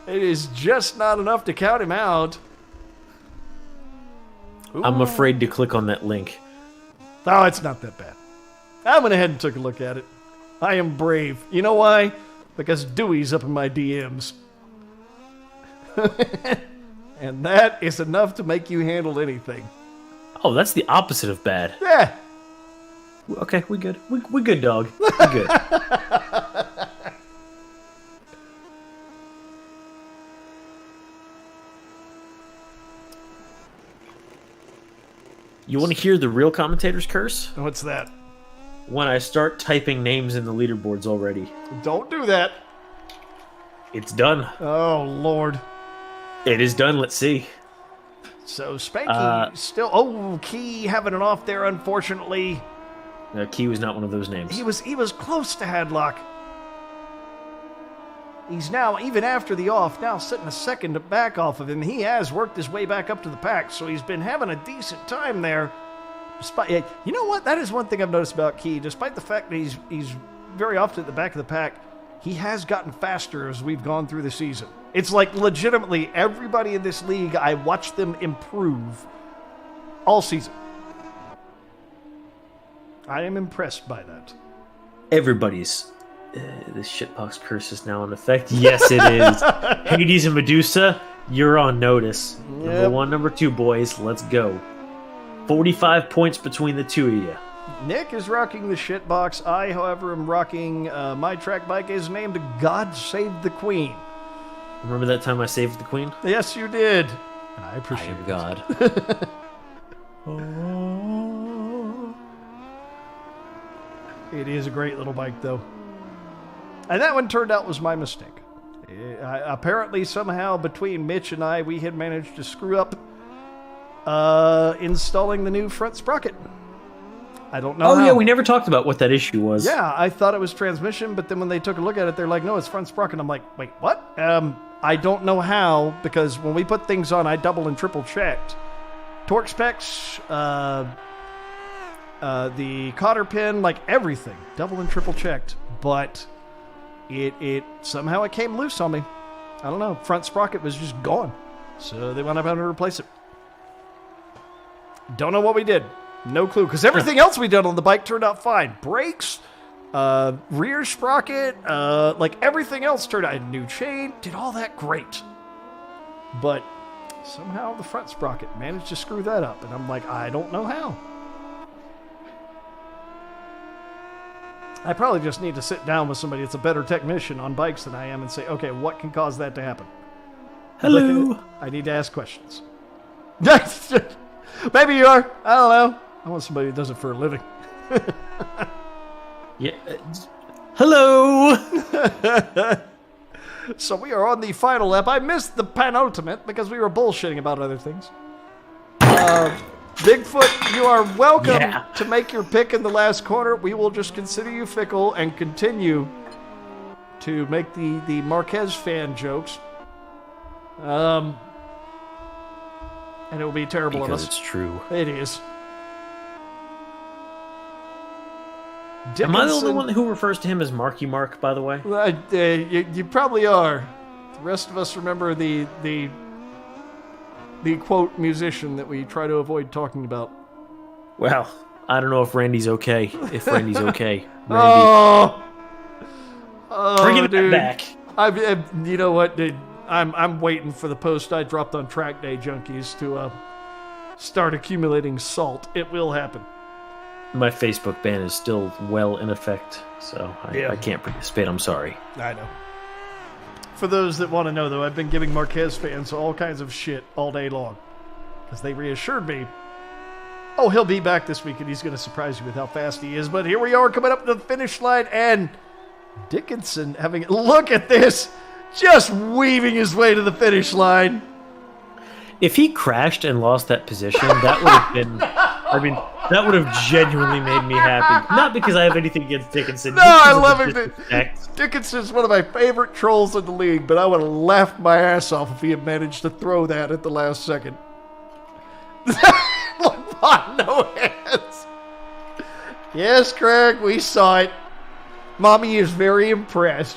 It is just not enough to count him out. Ooh. I'm afraid to click on that link. Oh, it's not that bad. I went ahead and took a look at it. I am brave. You know why? Because Dewey's up in my DMs. And that is enough to make you handle anything. Oh, that's the opposite of bad. Yeah. Okay, we good. We good, dog. We good. You want to hear the real commentator's curse? What's that? When I start typing names in the leaderboards already. Don't do that. It's done. Oh, Lord. It is done. Let's see. So Spanky still... Oh, Key having an off there, unfortunately. No, Key was not one of those names. He was close to Hadlock. He's now, even after the off, now sitting a second back off of him. He has worked his way back up to the pack, so he's been having a decent time there. Despite, you know what? That is one thing I've noticed about Key. Despite the fact that he's very often at the back of the pack, he has gotten faster as we've gone through the season. It's like legitimately everybody in this league, I watch them improve all season. I am impressed by that. Everybody's. This shitbox curse is now in effect. Yes, it is. Hades and Medusa, you're on notice. Yep. Number 1, number 2, boys. Let's go. 45 points between the two of you. Nick is rocking the shitbox. I, however, am rocking my track bike is named God Save the Queen. Remember that time I saved the queen? Yes, you did. And I appreciate I am God. It is a great little bike, though. And that one turned out was my mistake. Apparently, somehow, between Mitch and I, we had managed to screw up installing the new front sprocket. I don't know Oh, how. yeah, we never talked about what that issue was. Yeah, I thought it was transmission, but then when they took a look at it, they're like, no, it's front sprocket. I'm like, wait, what? I don't know how, because when we put things on, I double and triple checked. Torque specs, the cotter pin, like everything, double and triple checked. But it somehow it came loose on me. I don't know. Front sprocket was just gone. So they wound up having to replace it. Don't know what we did. No clue. Because everything else we did on the bike turned out fine. Brakes, rear sprocket, like everything else turned out. New chain, did all that great. But somehow the front sprocket managed to screw that up. And I'm like, I don't know how. I probably just need to sit down with somebody that's a better technician on bikes than I am and say, okay, what can cause that to happen? Hello. I need to ask questions. Maybe you are. I don't know. I want somebody who does it for a living. Yeah. Hello. So we are on the final lap. I missed the penultimate because we were bullshitting about other things. Bigfoot, you are welcome to make your pick in the last corner. We will just consider you fickle and continue to make the Marquez fan jokes. And it will be terrible Because of us. it's true. It is. Am I the only one who refers to him as Marky Mark, by the way? You probably are. The rest of us remember the quote musician that we try to avoid talking about. Well, I don't know if Randy's okay. If Randy's okay. Oh, Bringing it dude. back. You know what, dude? I'm waiting for the post I dropped on Track Day Junkies to start accumulating salt. It will happen. My Facebook ban is still well in effect, so I can't participate. I'm sorry. I know. For those that want to know, though, I've been giving Marquez fans all kinds of shit all day long. Because they reassured me, oh, he'll be back this week and he's going to surprise you with how fast he is. But here we are coming up to the finish line, and Dickinson having, look at this, just weaving his way to the finish line. If he crashed and lost that position, that would have been, that would have genuinely made me happy. Not because I have anything against Dickinson. No, I love him. Dickinson's one of my favorite trolls in the league, but I would have laughed my ass off if he had managed to throw that at the last second. No hands. Yes, Craig, we saw it. Mommy is very impressed.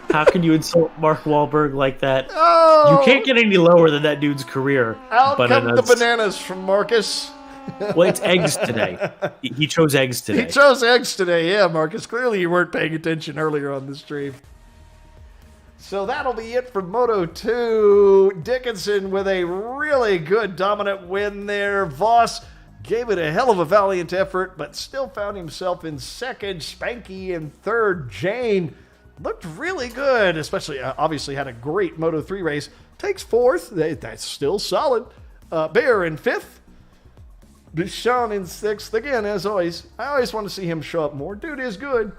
How can you insult Mark Wahlberg like that? Oh, You can't get any lower than that dude's career. out come the bananas from Marcus. Well, it's eggs today. He chose eggs today. He chose eggs today. Yeah, Marcus. Clearly you weren't paying attention earlier on the stream. So that'll be it for Moto 2. Dickinson with a really good dominant win there. Voss gave it a hell of a valiant effort, but still found himself in second. Spanky in third. Jane looked really good, especially obviously had a great Moto 3 race. Takes fourth. That's still solid. Bear in fifth. Bichon in 6th. Again, as always, I always want to see him show up more. Dude is good.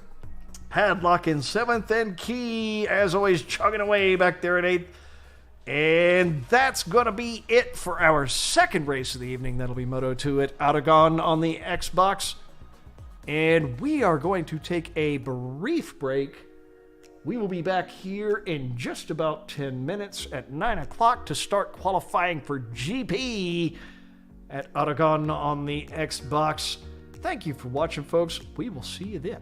Hadlock in 7th. And Key, as always, chugging away back there at 8th. And that's going to be it for our second race of the evening. That'll be Moto 2 at Aragon on the Xbox. And we are going to take a brief break. We will be back here in just about 10 minutes at 9 o'clock to start qualifying for GP at Aragon on the Xbox. Thank you for watching, folks. We will see you then.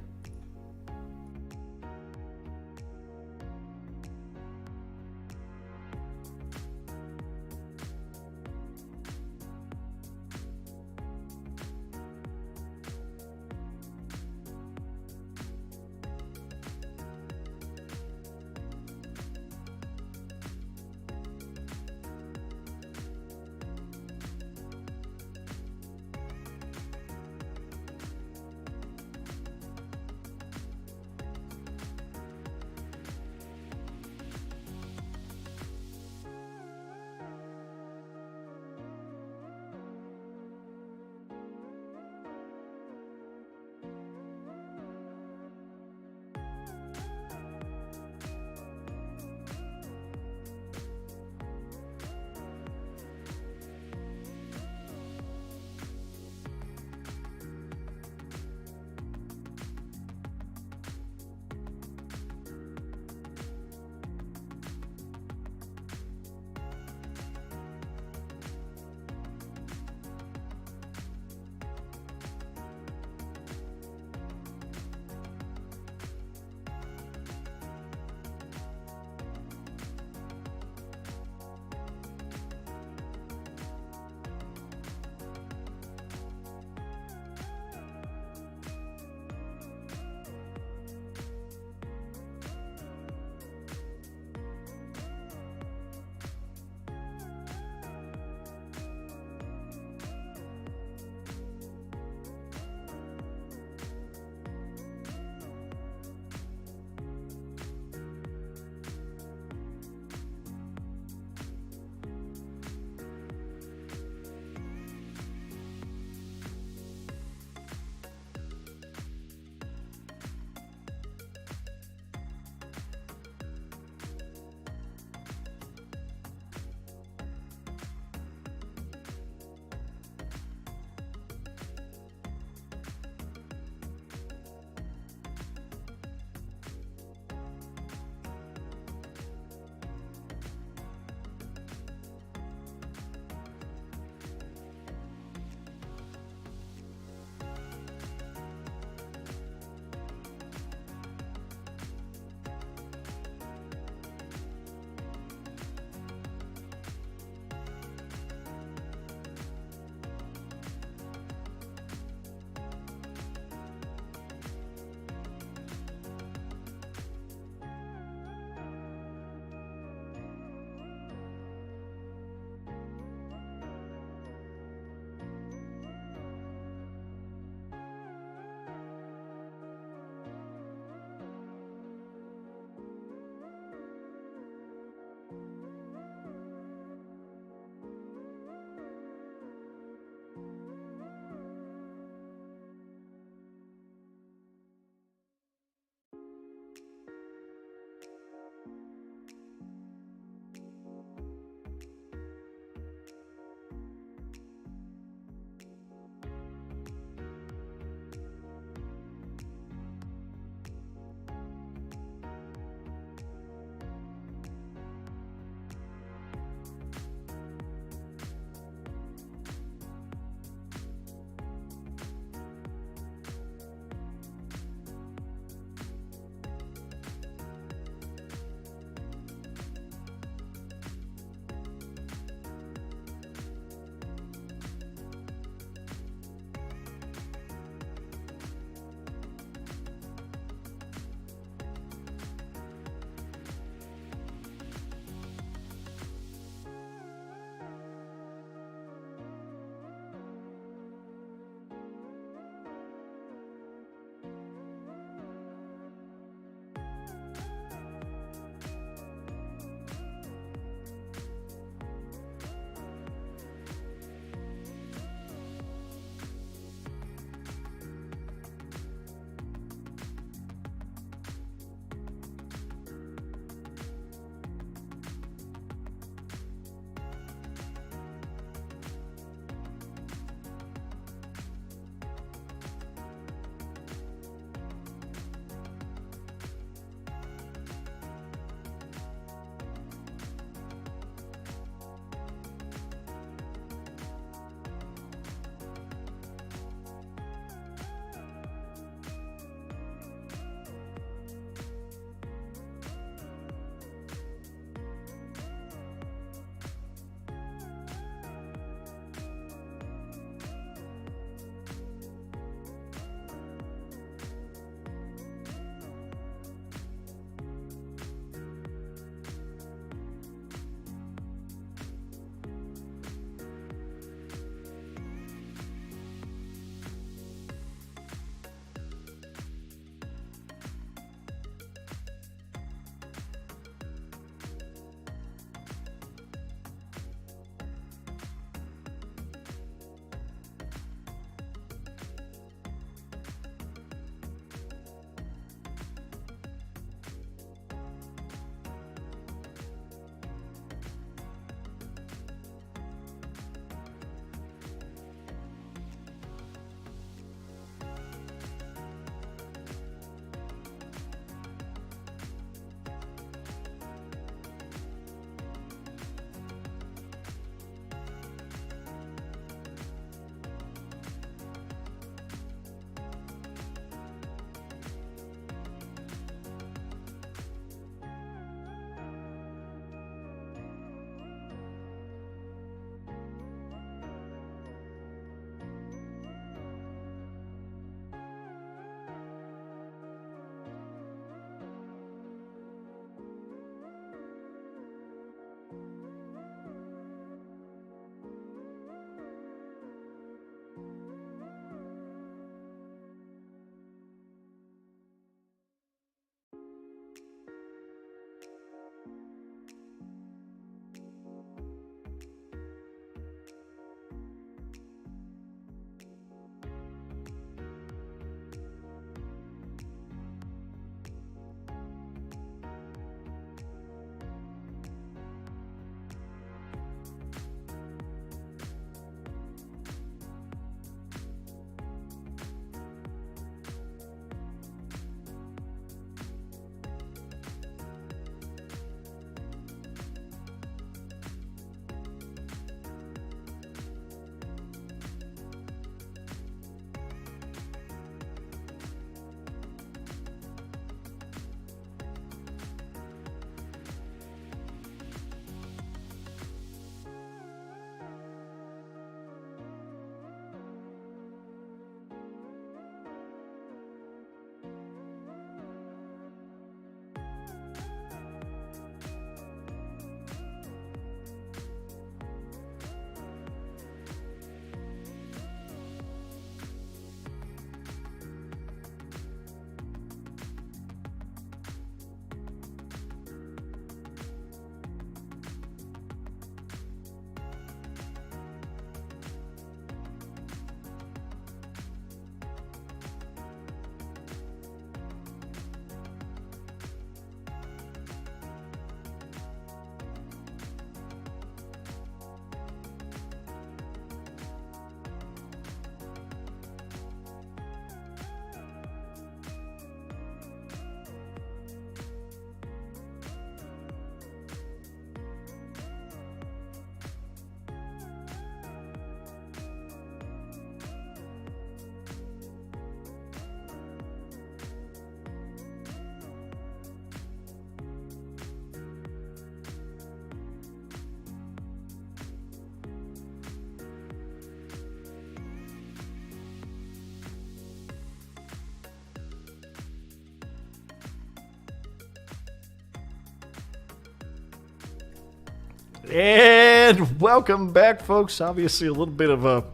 And welcome back, folks. Obviously, a little bit of a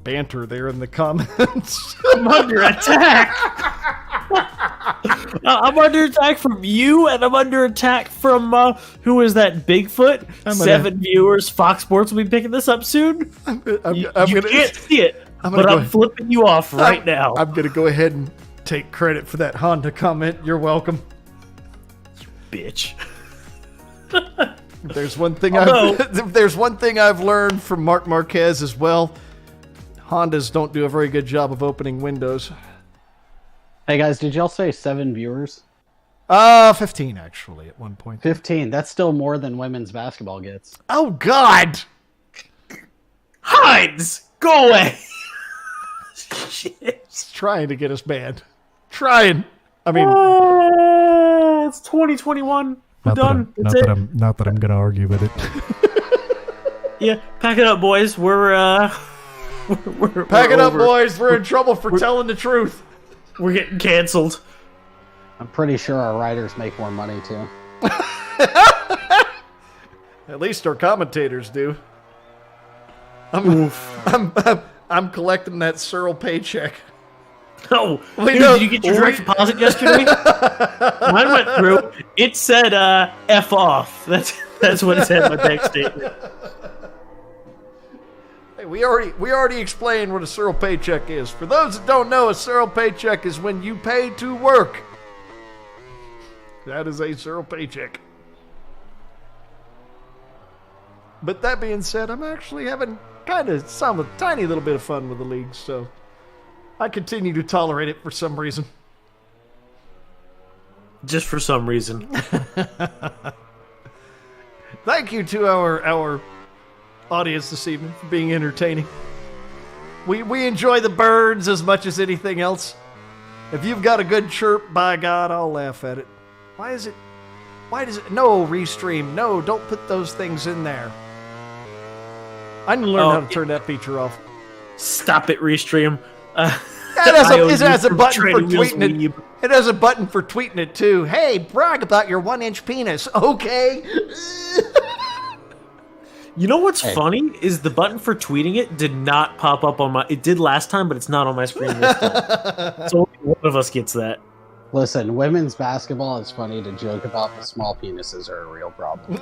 banter there in the comments. I'm under attack. I'm under attack from you, and I'm under attack from who is that? Bigfoot. 7 viewers. Fox Sports will be picking this up soon. You can't see it, but I'm flipping you off right now. I'm gonna go ahead and take credit for that Honda comment. You're welcome, bitch. If there's one thing I've learned from Mark Marquez as well, Hondas don't do a very good job of opening windows. Hey guys, did y'all say 7 viewers? 15 actually at one point. 15. That's still more than women's basketball gets. Oh God! Hines, go away. Shit. It's trying to get us banned. Trying. I mean, it's 2021. We're Not done. that I'm gonna argue with it. Yeah, pack it up, boys. We're pack it up, boys. We're in trouble for telling the truth. We're getting canceled. I'm pretty sure our writers make more money too. At least our commentators do. I'm collecting that Searle paycheck. Oh, did you get your direct deposit yesterday? Mine went through. It said F off. That's what it said in my bank statement. Hey, we already explained what a Searle paycheck is. For those that don't know, a Searle paycheck is when you pay to work. That is a Searle paycheck. But that being said, I'm actually having some tiny little bit of fun with the league, so I continue to tolerate it for some reason. Just for some reason. Thank you to our audience this evening for being entertaining. We enjoy the birds as much as anything else. If you've got a good chirp, by God, I'll laugh at it. Why does it... No, Restream. No, don't put those things in there. I need to learn how to turn that feature off. Stop it, Restream. It has a button for tweeting it. It has a button for tweeting it, too. Hey, brag about your 1-inch penis. Okay. You know what's funny is the button for tweeting it did not pop up on my... It did last time, but it's not on my screen this time. So only one of us gets that. Listen, women's basketball is funny to joke about, but small penises are a real problem.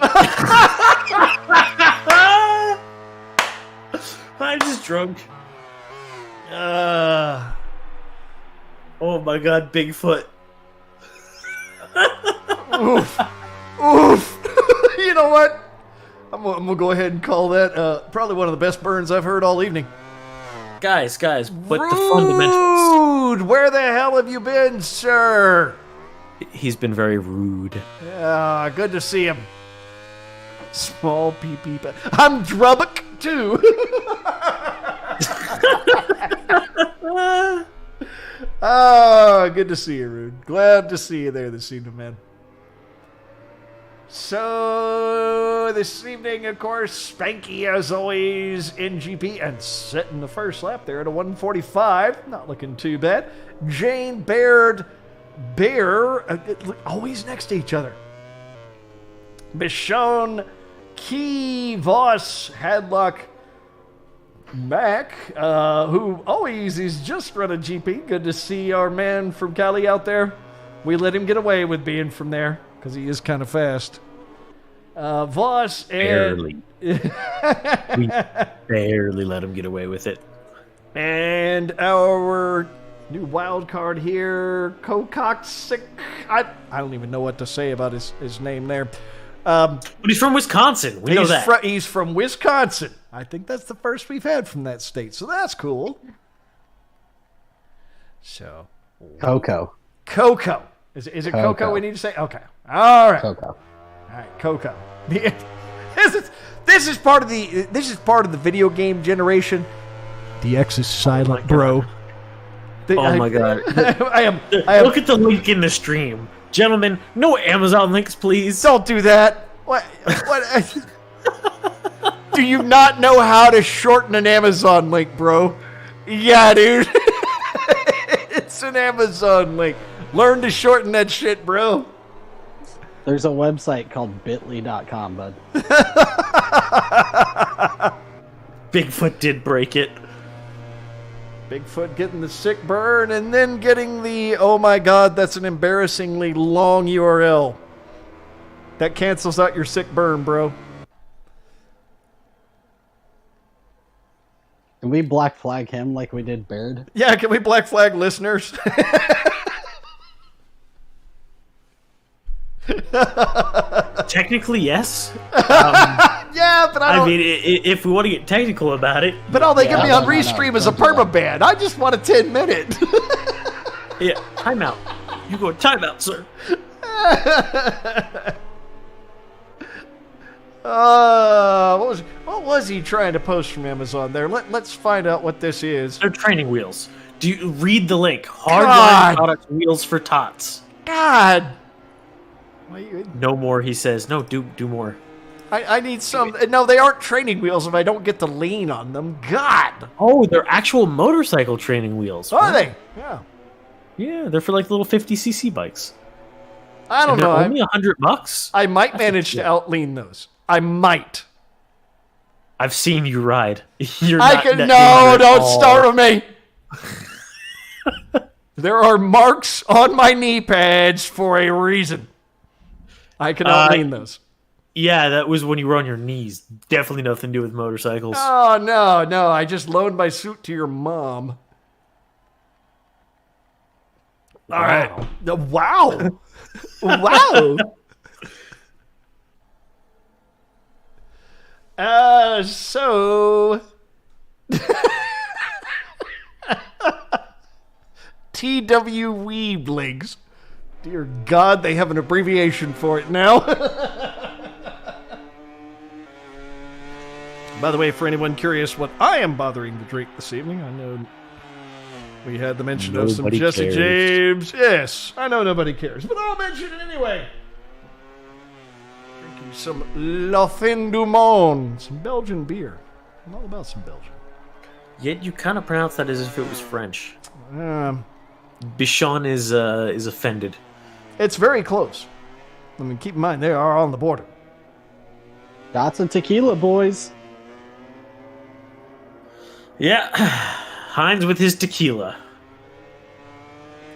I'm just drunk. Oh my God, Bigfoot. Oof. Oof. You know what? I'm gonna go ahead and call that probably one of the best burns I've heard all evening. Guys, but Rude! the fundamentals. Where the hell have you been, sir? He's been very rude. Yeah, good to see him. Small pee-pee. I'm Drubbock, too. Oh, good to see you, Rude. Glad to see you there this evening, man. So, this evening, of course, Spanky, as always, in GP, and setting the first lap there at a 1:45. Not looking too bad. Jane, Baird, Bear, always next to each other. Bichon, Key, Voss, Hadlock, Mac, who always is just running GP. Good to see our man from Cali out there. We let him get away with being from there because he is kind of fast. Voss and... We barely let him get away with it. And our new wild card here, Kokoxic. I don't even know what to say about his name there. But he's from Wisconsin. We know that. He's from Wisconsin. I think that's the first we've had from that state, so that's cool. So, Coco. Is it Coco we need to say? Okay. All right. Coco. All right, Coco. This is part of the video game generation. The X is silent, bro. Oh my God. I am. Look at the link in the stream. Gentlemen, no Amazon links, please. Don't do that. What? Do you not know how to shorten an Amazon link, bro? Yeah, dude. It's an Amazon link. Learn to shorten that shit, bro. There's a website called bit.ly.com, bud. Bigfoot did break it. Bigfoot getting the sick burn and then getting the, oh my god, that's an embarrassingly long URL. That cancels out your sick burn, bro. Can we black flag him like we did Baird? Yeah, can we black flag listeners? Technically, yes. Yeah, but I don't... mean, if we want to get technical about it. But all they give me on no, Restream is a don't do that. permaban. I just want a 10-minute. Yeah, timeout. You go timeout, sir. What was he trying to post from Amazon there? Let's find out what this is. They're training wheels. Do you read the link? God. Hardline product wheels for tots. God. Why you... No more, he says. No, do more. I need some... No, they aren't training wheels if I don't get to lean on them. God. Oh, they're actual motorcycle training wheels. Are they? Yeah. Yeah, they're for like little 50cc bikes. I don't And they're know. only $100. I might manage to outlean those. I might. I've seen you ride. You're I not can... that No, lean at don't all. start with me. There are marks on my knee pads for a reason. I can outlean those. Yeah, that was when you were on your knees. Definitely nothing to do with motorcycles. Oh, no. I just loaned my suit to your mom. All right. Wow. Wow. So... TW Weeblinks. Dear God, they have an abbreviation for it now. By the way, for anyone curious what I am bothering to drink this evening, I know we had the mention of some Nobody Jesse cares. James. Yes, I know nobody cares, but I'll mention it anyway. Drinking some La Fin du Monde, some Belgian beer. I'm all about some Belgian. Yet you kind of pronounce that as if it was French. Bichon is offended. It's very close. I mean, keep in mind, they are on the border. Got some tequila, boys. Yeah, Heinz with his tequila.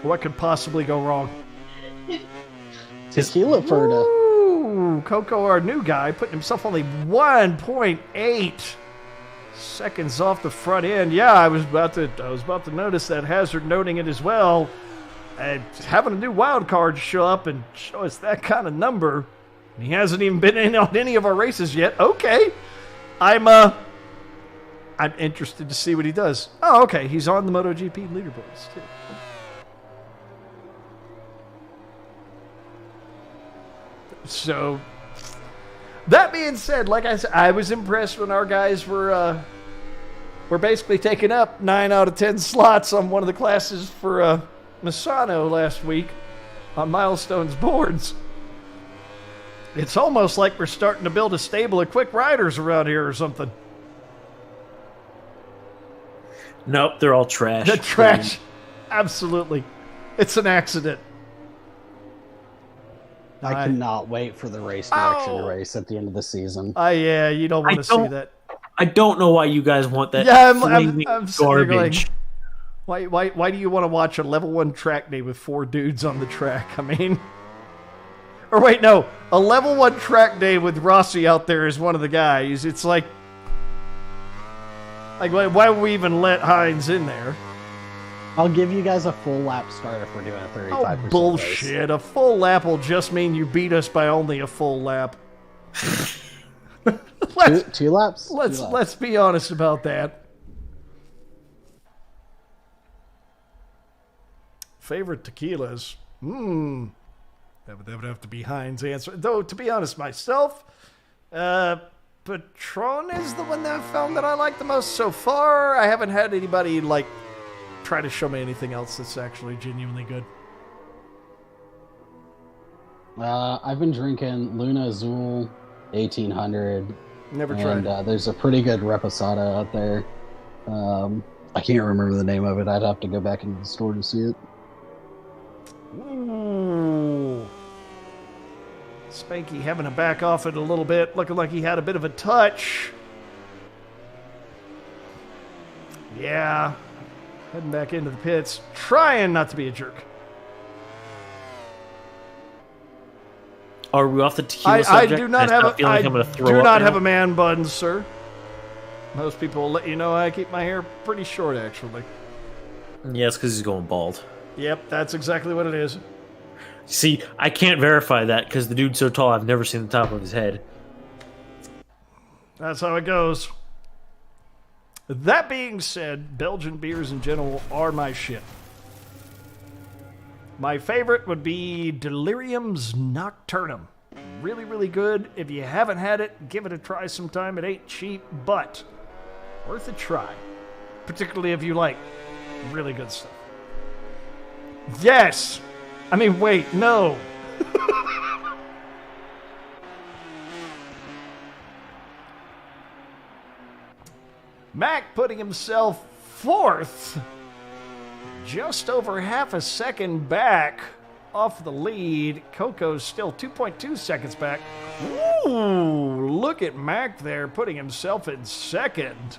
What could possibly go wrong? Tequila Ferda. Ooh, Coco, our new guy, putting himself only 1.8 seconds off the front end. Yeah, I was about to notice that, hazard noting it as well. And having a new wild card show up and show us that kind of number. He hasn't even been in on any of our races yet. Okay, I'm interested to see what he does. Oh, okay, he's on the MotoGP leaderboards too. So, that being said, like I said, I was impressed when our guys were basically taking up 9 out of 10 slots on one of the classes for Misano last week on Milestone's boards. It's almost like we're starting to build a stable of quick riders around here or something. Nope, they're all trash. The trash. Absolutely. It's an accident. I cannot wait for the race direction race at the end of the season. Yeah, you don't want to see that. I don't know why you guys want that. Yeah, I'm garbage. garbage. Why do you want to watch a level 1 track day with 4 dudes on the track? I mean, or wait, no, a level 1 track day with Rossi out there as one of the guys. It's like why would we even let Hines in there? I'll give you guys a full lap start if we're doing a 35% Oh, bullshit. A full lap will just mean you beat us by only a full lap. Two laps? Let's be honest about that. Favorite tequilas? That would have to be Heinz' answer. Though, to be honest, myself, Patron is the one that I've found that I like the most so far. I haven't had anybody, try to show me anything else that's actually genuinely good. I've been drinking Luna Azul 1800. Never tried. And there's a pretty good Reposado out there. I can't remember the name of it. I'd have to go back into the store to see it. Ooh. Spanky having to back off it a little bit, looking like he had a bit of a touch. Yeah. Heading back into the pits, trying not to be a jerk. Are we off the tequila I subject? do not have feeling like I'm gonna throw do up not now? have a man bun, sir. Most people will let you know I keep my hair pretty short, actually. Yeah, it's because he's going bald. Yep, that's exactly what it is. See, I can't verify that because the dude's so tall I've never seen the top of his head. That's how it goes. That being said, Belgian beers in general are my shit. My favorite would be Delirium's Nocturnum. Really, really good. If you haven't had it, give it a try sometime. It ain't cheap, but worth a try. Particularly if you like really good stuff. Yes! I mean, wait, no. Mac putting himself fourth, just over half a second back off the lead. Coco's still 2.2 seconds back. Ooh, look at Mac there putting himself in second.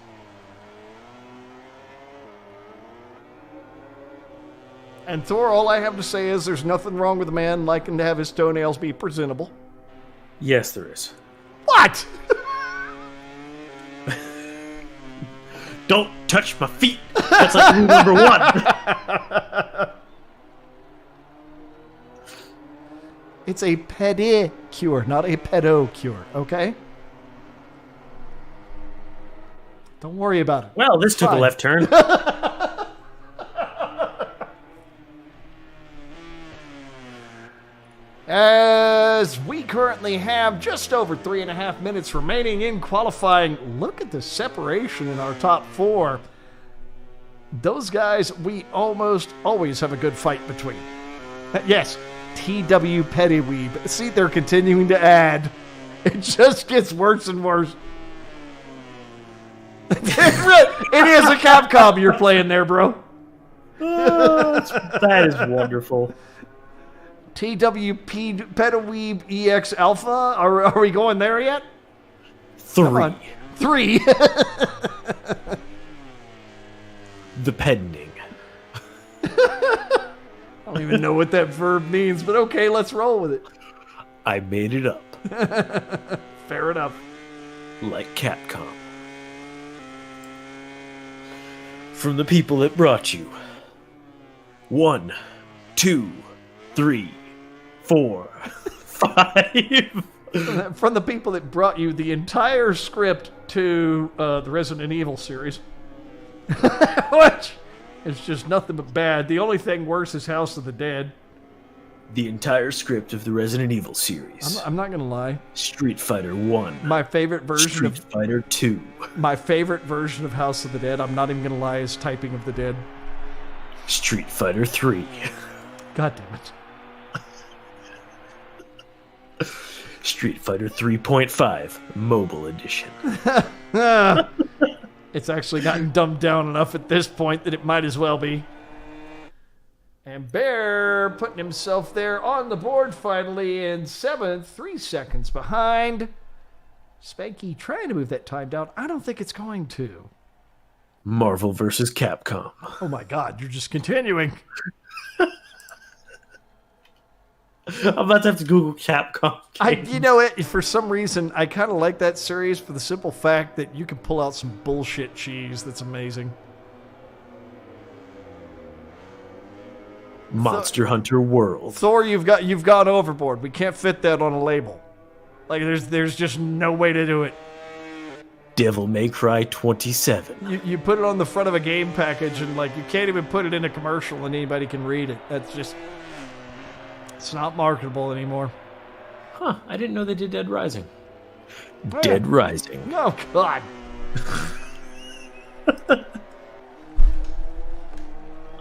And Thor, all I have to say is there's nothing wrong with a man liking to have his toenails be presentable. Yes, there is. What? Don't touch my feet. That's like rule number one. It's a pedicure, not a pedocure, okay? Don't worry about it. Well, this took a Fine. left turn. As we currently have just over 3.5 minutes remaining in qualifying, look at the separation in our top four. Those guys, we almost always have a good fight between. Yes, TW Pettyweeb. See, they're continuing to add. It just gets worse and worse. It is a Capcom you're playing there, bro. That is wonderful. TWP Petaweeb EX Alpha? Are we going there yet? 3. 3. The pending. I don't even know what that verb means, but okay, let's roll with it. I made it up. Fair enough. Like Capcom. From the people that brought you. 1, 2, 3, 4, 5. From the people that brought you the entire script to the Resident Evil series. Which is just nothing but bad. The only thing worse is House of the Dead. The entire script of the Resident Evil series. I'm not going to lie. Street Fighter 1. My favorite version Street Fighter 2. My favorite version of House of the Dead, I'm not even going to lie, is Typing of the Dead. Street Fighter 3. God damn it. Street Fighter 3.5 Mobile Edition. It's actually gotten dumbed down enough at this point that it might as well be. And Bear putting himself there on the board finally in 7th, 3 seconds behind. Spanky trying to move that time down. I don't think it's going to. Marvel vs. Capcom. Oh my god, you're just continuing. I'm about to have to Google Capcom. You know what? For some reason, I kind of like that series for the simple fact that you can pull out some bullshit cheese that's amazing. Monster Hunter World. Thor, you've gone overboard. We can't fit that on a label. Like there's just no way to do it. Devil May Cry 27. You put it on the front of a game package and like you can't even put it in a commercial and anybody can read it. That's just it's not marketable anymore. Huh, I didn't know they did Dead Rising. Oh, Dead yeah. Rising. Oh god.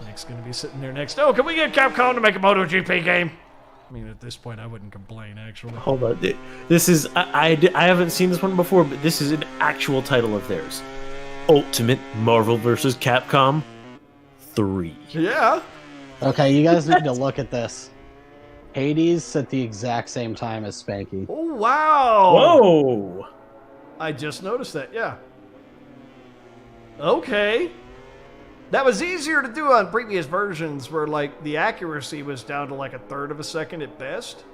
Nick's gonna be sitting there next. Oh, can we get Capcom to make a MotoGP game? I mean, at this point, I wouldn't complain, actually. Hold on. This is... I haven't seen this one before, but this is an actual title of theirs. Ultimate Marvel vs. Capcom 3. Yeah. Okay, you guys need to look at this. Hades at the exact same time as Spanky. Oh, wow. Whoa! I just noticed that, yeah. Okay. That was easier to do on previous versions where, like, the accuracy was down to, like, a third of a second at best.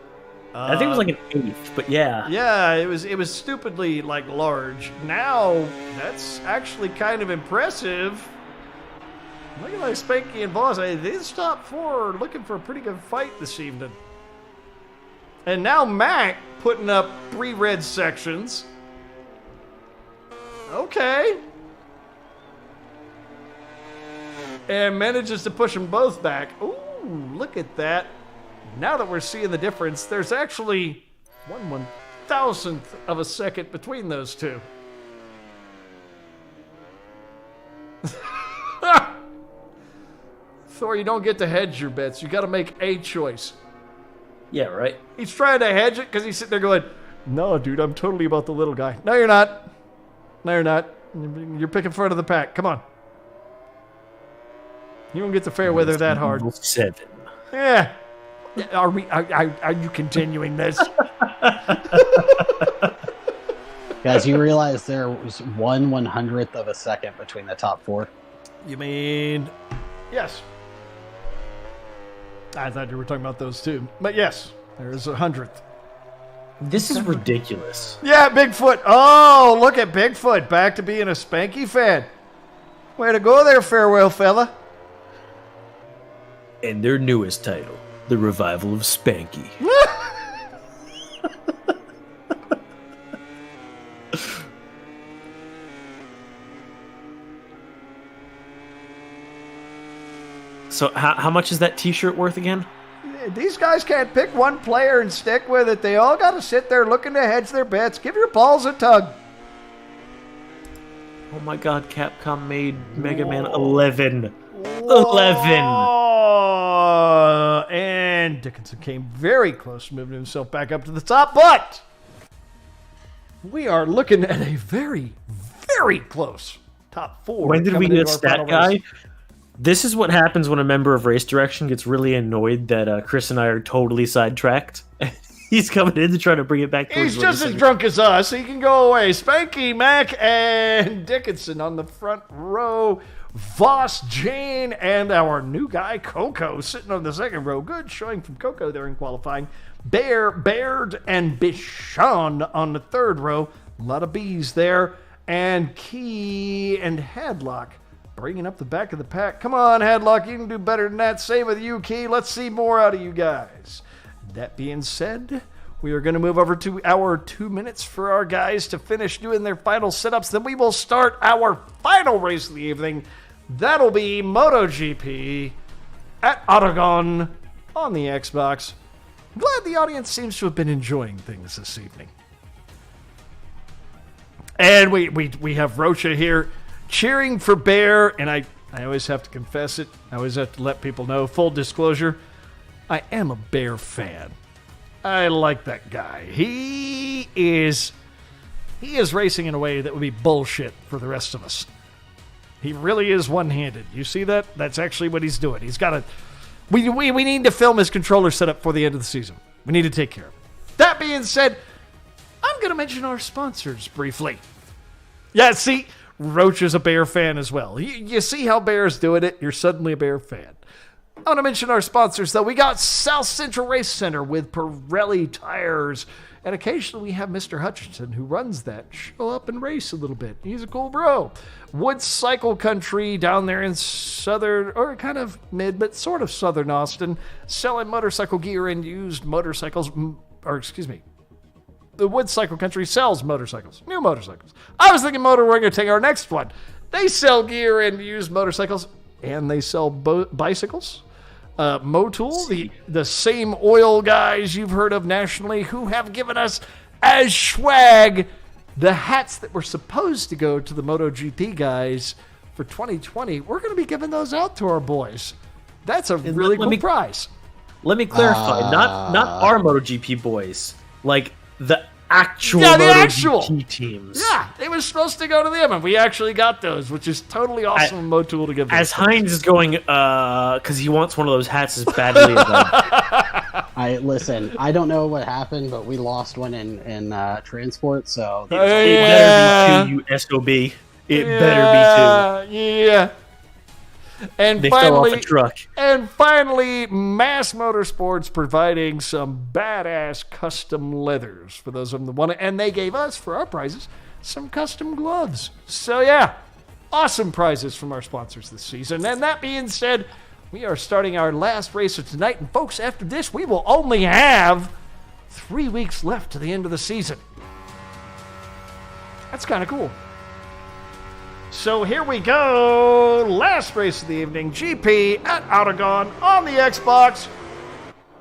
I think it was like an eighth, but yeah. Yeah, it was stupidly, like, large. Now, that's actually kind of impressive. Look at like Spanky and Boss. These top four are looking for a pretty good fight this evening. And now Mac putting up 3 red sections. Okay. And manages to push them both back. Ooh, look at that. Now that we're seeing the difference, there's actually 1/1000th of a second between those two. Thor, you don't get to hedge your bets. You got to make a choice. Yeah, right. He's trying to hedge it because he's sitting there going, no, dude, I'm totally about the little guy. No, you're not. No, you're not. You're picking front of the pack. Come on. You don't get to fair weather that hard. 7. Yeah. Are you continuing this? Guys, you realize there was 1/100th of a second between the top 4? You mean... Yes. I thought you were talking about those two. But yes, there's 100th. This is ridiculous. Yeah, Bigfoot. Oh, look at Bigfoot. Back to being a Spanky fan. Way to go there, farewell fella. And their newest title, The Revival of Spanky. So how much is that t-shirt worth again? These guys can't pick one player and stick with it. They all got to sit there looking to hedge their bets. Give your balls a tug. Oh my god, Capcom made Mega Man 11. And Dickinson came very close to moving himself back up to the top, but we are looking at a very, very close top 4. When did we get a stat guy? This is what happens when a member of Race Direction gets really annoyed that Chris and I are totally sidetracked. He's coming in to try to bring it back. He's just as drunk as us. He can go away. Spanky, Mac, and Dickinson on the front row. Voss, Jane, and our new guy, Coco, sitting on the second row. Good showing from Coco there in qualifying. Bear, Baird, and Bichon on the third row. A lot of B's there. And Key and Hadlock bringing up the back of the pack. Come on, Hadlock, you can do better than that. Same with you, Key. Let's see more out of you guys. That being said, we are going to move over to our 2 minutes for our guys to finish doing their final setups. Then we will start our final race of the evening. That'll be MotoGP at Aragon on the Xbox. I'm glad the audience seems to have been enjoying things this evening. And we have Rocha here cheering for Bear, and I always have to confess it. I always have to let people know. Full disclosure, I am a Bear fan. I like that guy. He is racing in a way that would be bullshit for the rest of us. He really is one-handed. You see that? That's actually what he's doing. He's got a... We need to film his controller setup for the end of the season. We need to take care of it. That being said, I'm going to mention our sponsors briefly. Yeah, see, Roach is a Bear fan as well. You see how Bear's doing it, you're suddenly a Bear fan. I want to mention our sponsors, though. We got South Central Race Center with Pirelli tires. And occasionally we have Mr. Hutchinson, who runs that, show up and race a little bit. He's a cool bro. Wood Cycle Country down there in southern, or kind of mid, but sort of southern Austin, selling motorcycle gear and used motorcycles, the Wood Cycle Country sells motorcycles, new motorcycles. I was thinking we're going to take our next one. They sell gear and used motorcycles, and they sell bicycles. Motul, the same oil guys you've heard of nationally, who have given us as swag the hats that were supposed to go to the MotoGP guys for 2020. We're going to be giving those out to our boys. That's a really cool prize. Let me clarify, not our MotoGP boys, like the actual MotoGP teams. Yeah, they were supposed to go to them, and we actually got those, which is totally awesome of Motul to give them. As Hines is going, because he wants one of those hats as badly as Listen. I don't know what happened, but we lost one in transport. So It better be 2, you SOB. It better be 2. Yeah. And They fell off finally, a truck. And finally, Mass Motorsports providing some badass custom leathers for those of them that want it. And they gave us, for our prizes, some custom gloves. So yeah, awesome prizes from our sponsors this season. And that being said, we are starting our last race of tonight. And folks, after this, we will only have 3 weeks left to the end of the season. That's kind of cool. So here we go. Last race of the evening. GP at Aragon on the Xbox.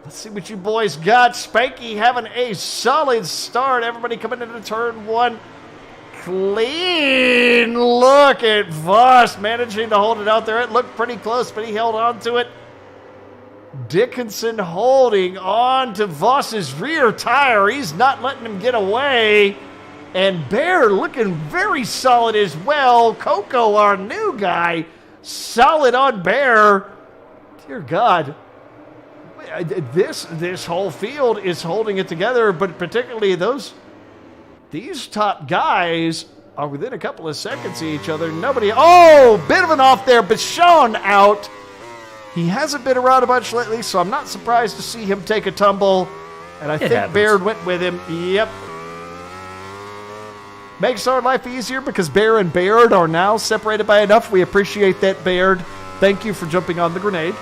Let's see what you boys got. Spanky having a solid start. Everybody coming into turn 1. Clean. Look at Voss managing to hold it out there. It looked pretty close, but he held on to it. Dickinson holding on to Voss's rear tire. He's not letting him get away. And Bear looking very solid as well. Coco, our new guy, solid on Bear. Dear God. This whole field is holding it together, but particularly these top guys are within a couple of seconds of each other. Nobody. Oh, bit of an off there. Bichon out. He hasn't been around a bunch lately, so I'm not surprised to see him take a tumble. And I think happens. Baird went with him. Yep. Makes our life easier because Bear and Baird are now separated by enough. We appreciate that, Baird. Thank you for jumping on the grenade.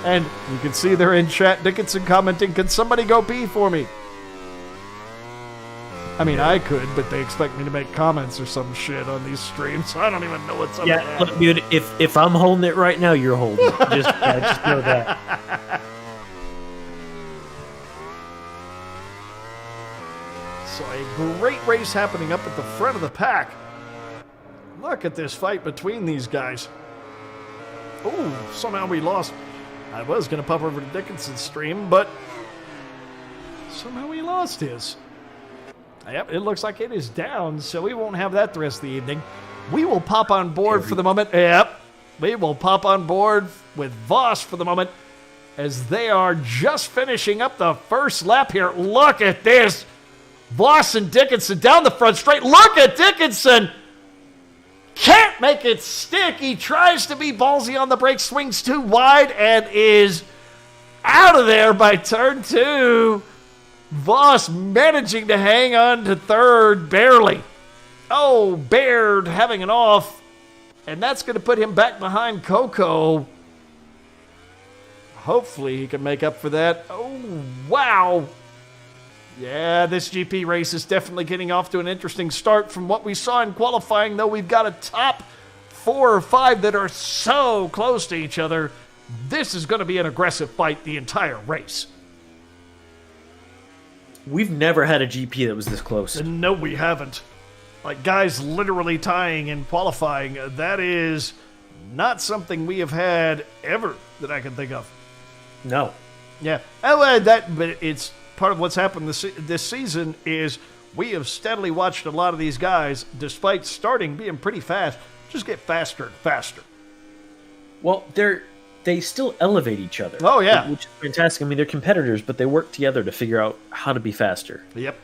And you can see there in chat, Dickinson commenting, can somebody go pee for me? I mean, I could, but they expect me to make comments or some shit on these streams, so I don't even know what's up with that. Look, dude, if I'm holding it right now, you're holding it. Just know that. So a great race happening up at the front of the pack. Look at this fight between these guys. Ooh, somehow we lost. I was going to pop over to Dickinson's stream, but somehow we lost his. Yep, it looks like it is down, so we won't have that the rest of the evening. We will pop on board for the moment. Yep, we will pop on board with Voss for the moment as they are just finishing up the first lap here. Look at this. Voss and Dickinson down the front straight. Look at Dickinson. Can't make it stick. He tries to be ballsy on the brake, swings too wide, and is out of there by turn 2. Voss managing to hang on to third, barely. Oh, Baird having an off, and that's going to put him back behind Coco. Hopefully he can make up for that. Oh, wow. Yeah, this GP race is definitely getting off to an interesting start from what we saw in qualifying, though we've got a top 4 or 5 that are so close to each other. This is going to be an aggressive fight the entire race. We've never had a GP that was this close. No, we haven't. Like, guys literally tying in qualifying, that is not something we have had ever that I can think of. No. Yeah, but it's part of what's happened this season is we have steadily watched a lot of these guys, despite starting being pretty fast, just get faster and faster. Well, they still elevate each other. Oh, yeah. Which is fantastic. I mean, they're competitors, but they work together to figure out how to be faster. Yep.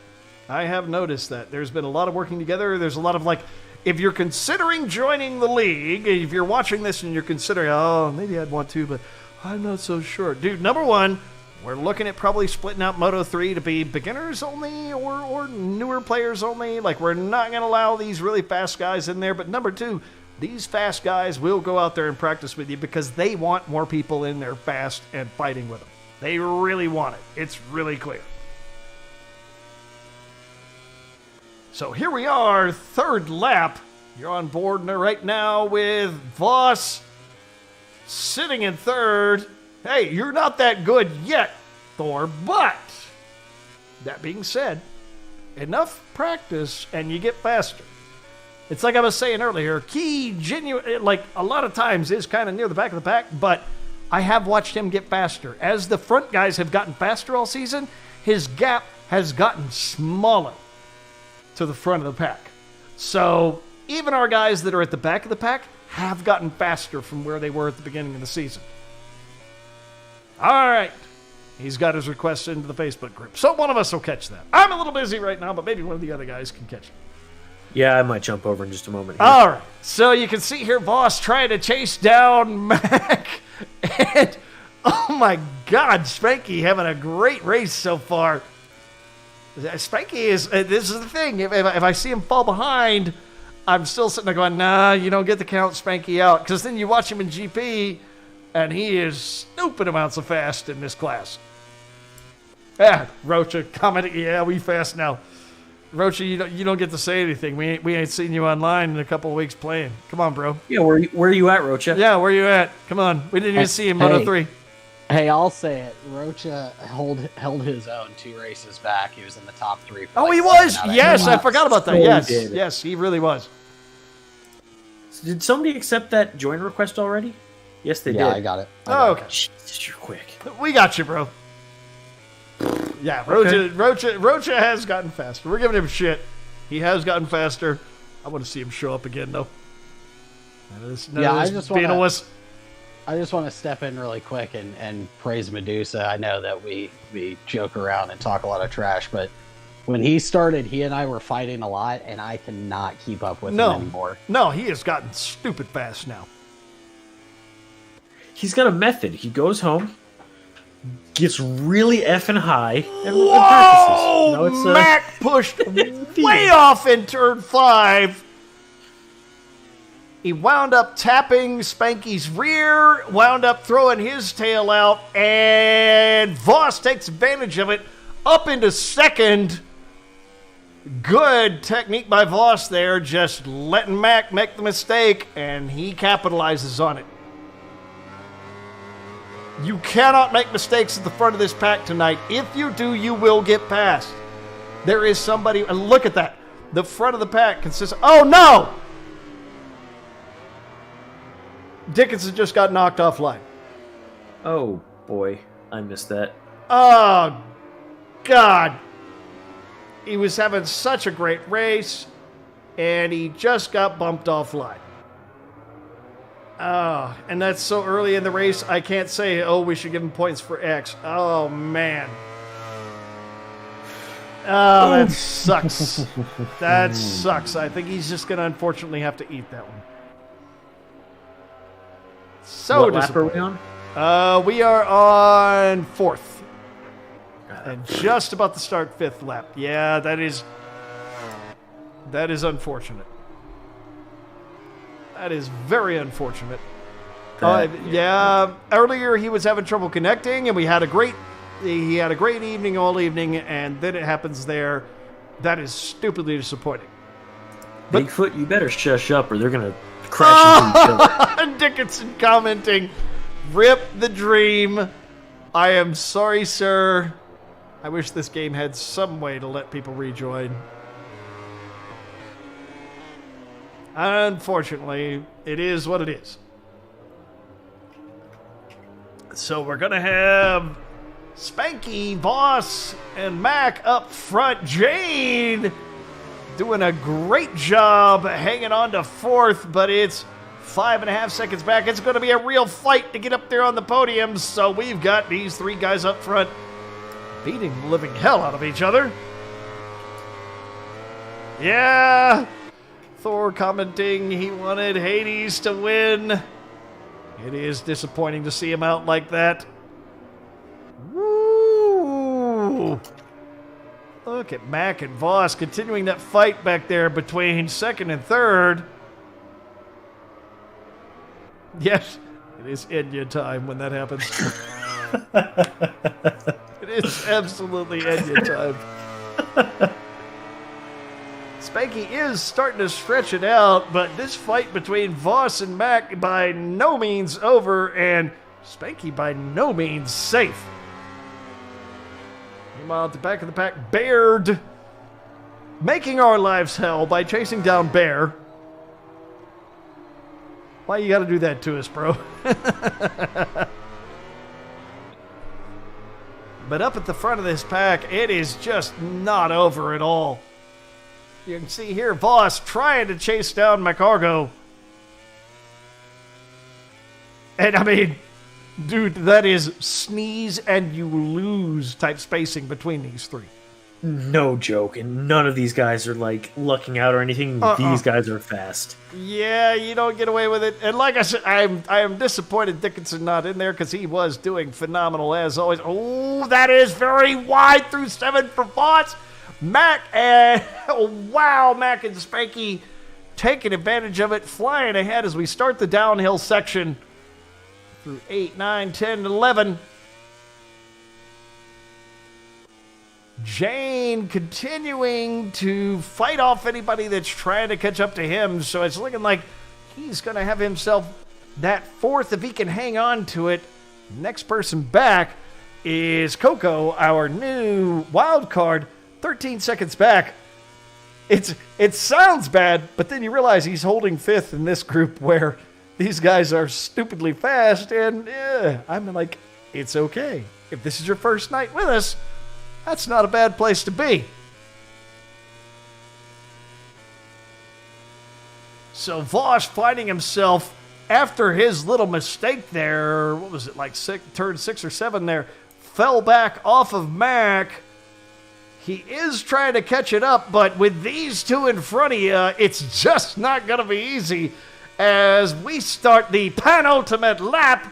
I have noticed that. There's been a lot of working together. There's a lot of, like, if you're considering joining the league, if you're watching this and you're considering, oh, maybe I'd want to, but I'm not so sure. Dude, number one, we're looking at probably splitting out Moto 3 to be beginners only or newer players only. Like, we're not going to allow these really fast guys in there. But number two, these fast guys will go out there and practice with you because they want more people in there fast and fighting with them. They really want it. It's really clear. So here we are, third lap. You're on board right now with Voss sitting in third. Hey, you're not that good yet, Thor, but that being said, enough practice and you get faster. It's like I was saying earlier, like a lot of times is kind of near the back of the pack, but I have watched him get faster. As the front guys have gotten faster all season, his gap has gotten smaller to the front of the pack. So even our guys that are at the back of the pack have gotten faster from where they were at the beginning of the season. All right. He's got his request into the Facebook group. So one of us will catch that. I'm a little busy right now, but maybe one of the other guys can catch it. Yeah, I might jump over in just a moment here. All right. So you can see here Voss trying to chase down Mac. And, oh my God, Spanky having a great race so far. Spanky is, this is the thing. If I see him fall behind, I'm still sitting there going, nah, you don't get to count Spanky out. Because then you watch him in GP, and he is stupid amounts of fast in this class. Rocha commenting, yeah, we fast now. Rocha, you don't get to say anything. We ain't seen you online in a couple of weeks playing. Come on, bro. Yeah, where are you at, Rocha? Yeah, where you at? Come on. We didn't even see you in Moto 3. Hey, I'll say it. Rocha held his own 2 races back. He was in the top 3. Oh, he was? Yes, I forgot about that. So Yes, he did. yes, he really was. Did somebody accept that join request already? Yes, they did. Yeah, I got it. Oh, okay. Jesus, you're quick. We got you, bro. Yeah, Rocha has gotten faster. We're giving him shit. He has gotten faster. I want to see him show up again, though. I just want to step in really quick and praise Medusa. I know that we joke around and talk a lot of trash, but when he started, he and I were fighting a lot, and I cannot keep up with him anymore. No, he has gotten stupid fast now. He's got a method. He goes home, gets really effing high, and Whoa! practices. Mac pushed way off in turn 5. He wound up tapping Spanky's rear, wound up throwing his tail out, and Voss takes advantage of it up into second. Good technique by Voss there, just letting Mac make the mistake, and he capitalizes on it. You cannot make mistakes at the front of this pack tonight. If you do, you will get passed. There is somebody, look at that. The front of the pack consists, oh no! Dickinson just got knocked offline. Oh, boy. I missed that. Oh, God. He was having such a great race, and he just got bumped offline. Oh, and that's so early in the race, I can't say, oh, we should give him points for X. Oh, man. Oh, that sucks. That sucks. I think he's just going to unfortunately have to eat that one. So what lap are we on? We are on 4th. And just about to start 5th lap. Yeah, that is unfortunate. That is very unfortunate. Yeah, earlier he was having trouble connecting, and he had a great evening all evening, and then it happens there. That is stupidly disappointing. Bigfoot, you better shush up, or they're gonna crash into each other. Dickinson commenting, "Rip the dream. I am sorry, sir. I wish this game had some way to let people rejoin. Unfortunately, it is what it is." So we're going to have Spanky, Voss, and Mac up front. Jane doing a great job hanging on to 4th, but it's 5.5 seconds back. It's going to be a real fight to get up there on the podium, so we've got these 3 guys up front beating the living hell out of each other. Yeah. Thor commenting he wanted Hades to win. It is disappointing to see him out like that. Woo! Look at Mac and Voss continuing that fight back there between 2nd and 3rd. Yes, it is Enya time when that happens. It is absolutely Enya time. Spanky is starting to stretch it out, but this fight between Voss and Mac by no means over, and Spanky by no means safe. Meanwhile, at the back of the pack, Baird making our lives hell by chasing down Bear. Why you gotta do that to us, bro? But up at the front of this pack, it is just not over at all. You can see here Voss trying to chase down McCargo. And I mean, Dude, that is sneeze and you lose type spacing between these three. No joke, and none of these guys are like lucking out or anything. These guys are fast. Yeah, you don't get away with it. And like I said, I am disappointed Dickinson not in there because he was doing phenomenal as always. Oh, that is very wide through 7 for Voss. Mac and Mac and Spanky taking advantage of it, flying ahead as we start the downhill section through 8, 9, 10, 11. Jane continuing to fight off anybody that's trying to catch up to him, so it's looking like he's going to have himself that 4th if he can hang on to it. Next person back is Coco, our new wild card, 13 seconds back. It sounds bad, but then you realize he's holding 5th in this group where these guys are stupidly fast, and I'm like, it's okay. If this is your first night with us, that's not a bad place to be. So Voss finding himself after his little mistake there, what was it, like turn 6 or 7 there, fell back off of Mac. He is trying to catch it up, but with these two in front of you, it's just not going to be easy as we start the penultimate lap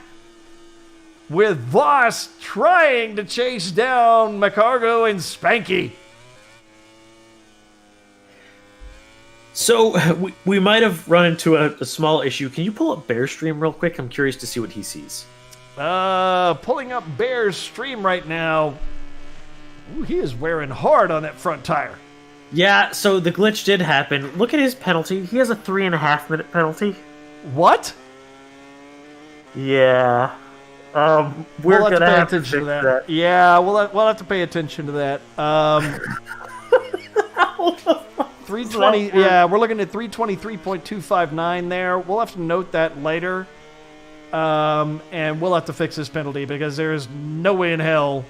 with Voss trying to chase down McCargo and Spanky. So we might have run into a small issue. Can you pull up Bear's stream real quick? I'm curious to see what he sees. Pulling up Bear's stream right now. Ooh, he is wearing hard on that front tire. Yeah, so the glitch did happen. Look at his penalty. He has a 3.5-minute penalty. What? Yeah. We're we'll gonna have to pay attention to that. Yeah, we'll have to pay attention to that. 320. Yeah, we're looking at 323.259 there. We'll have to note that later, and we'll have to fix this penalty because there is no way in hell,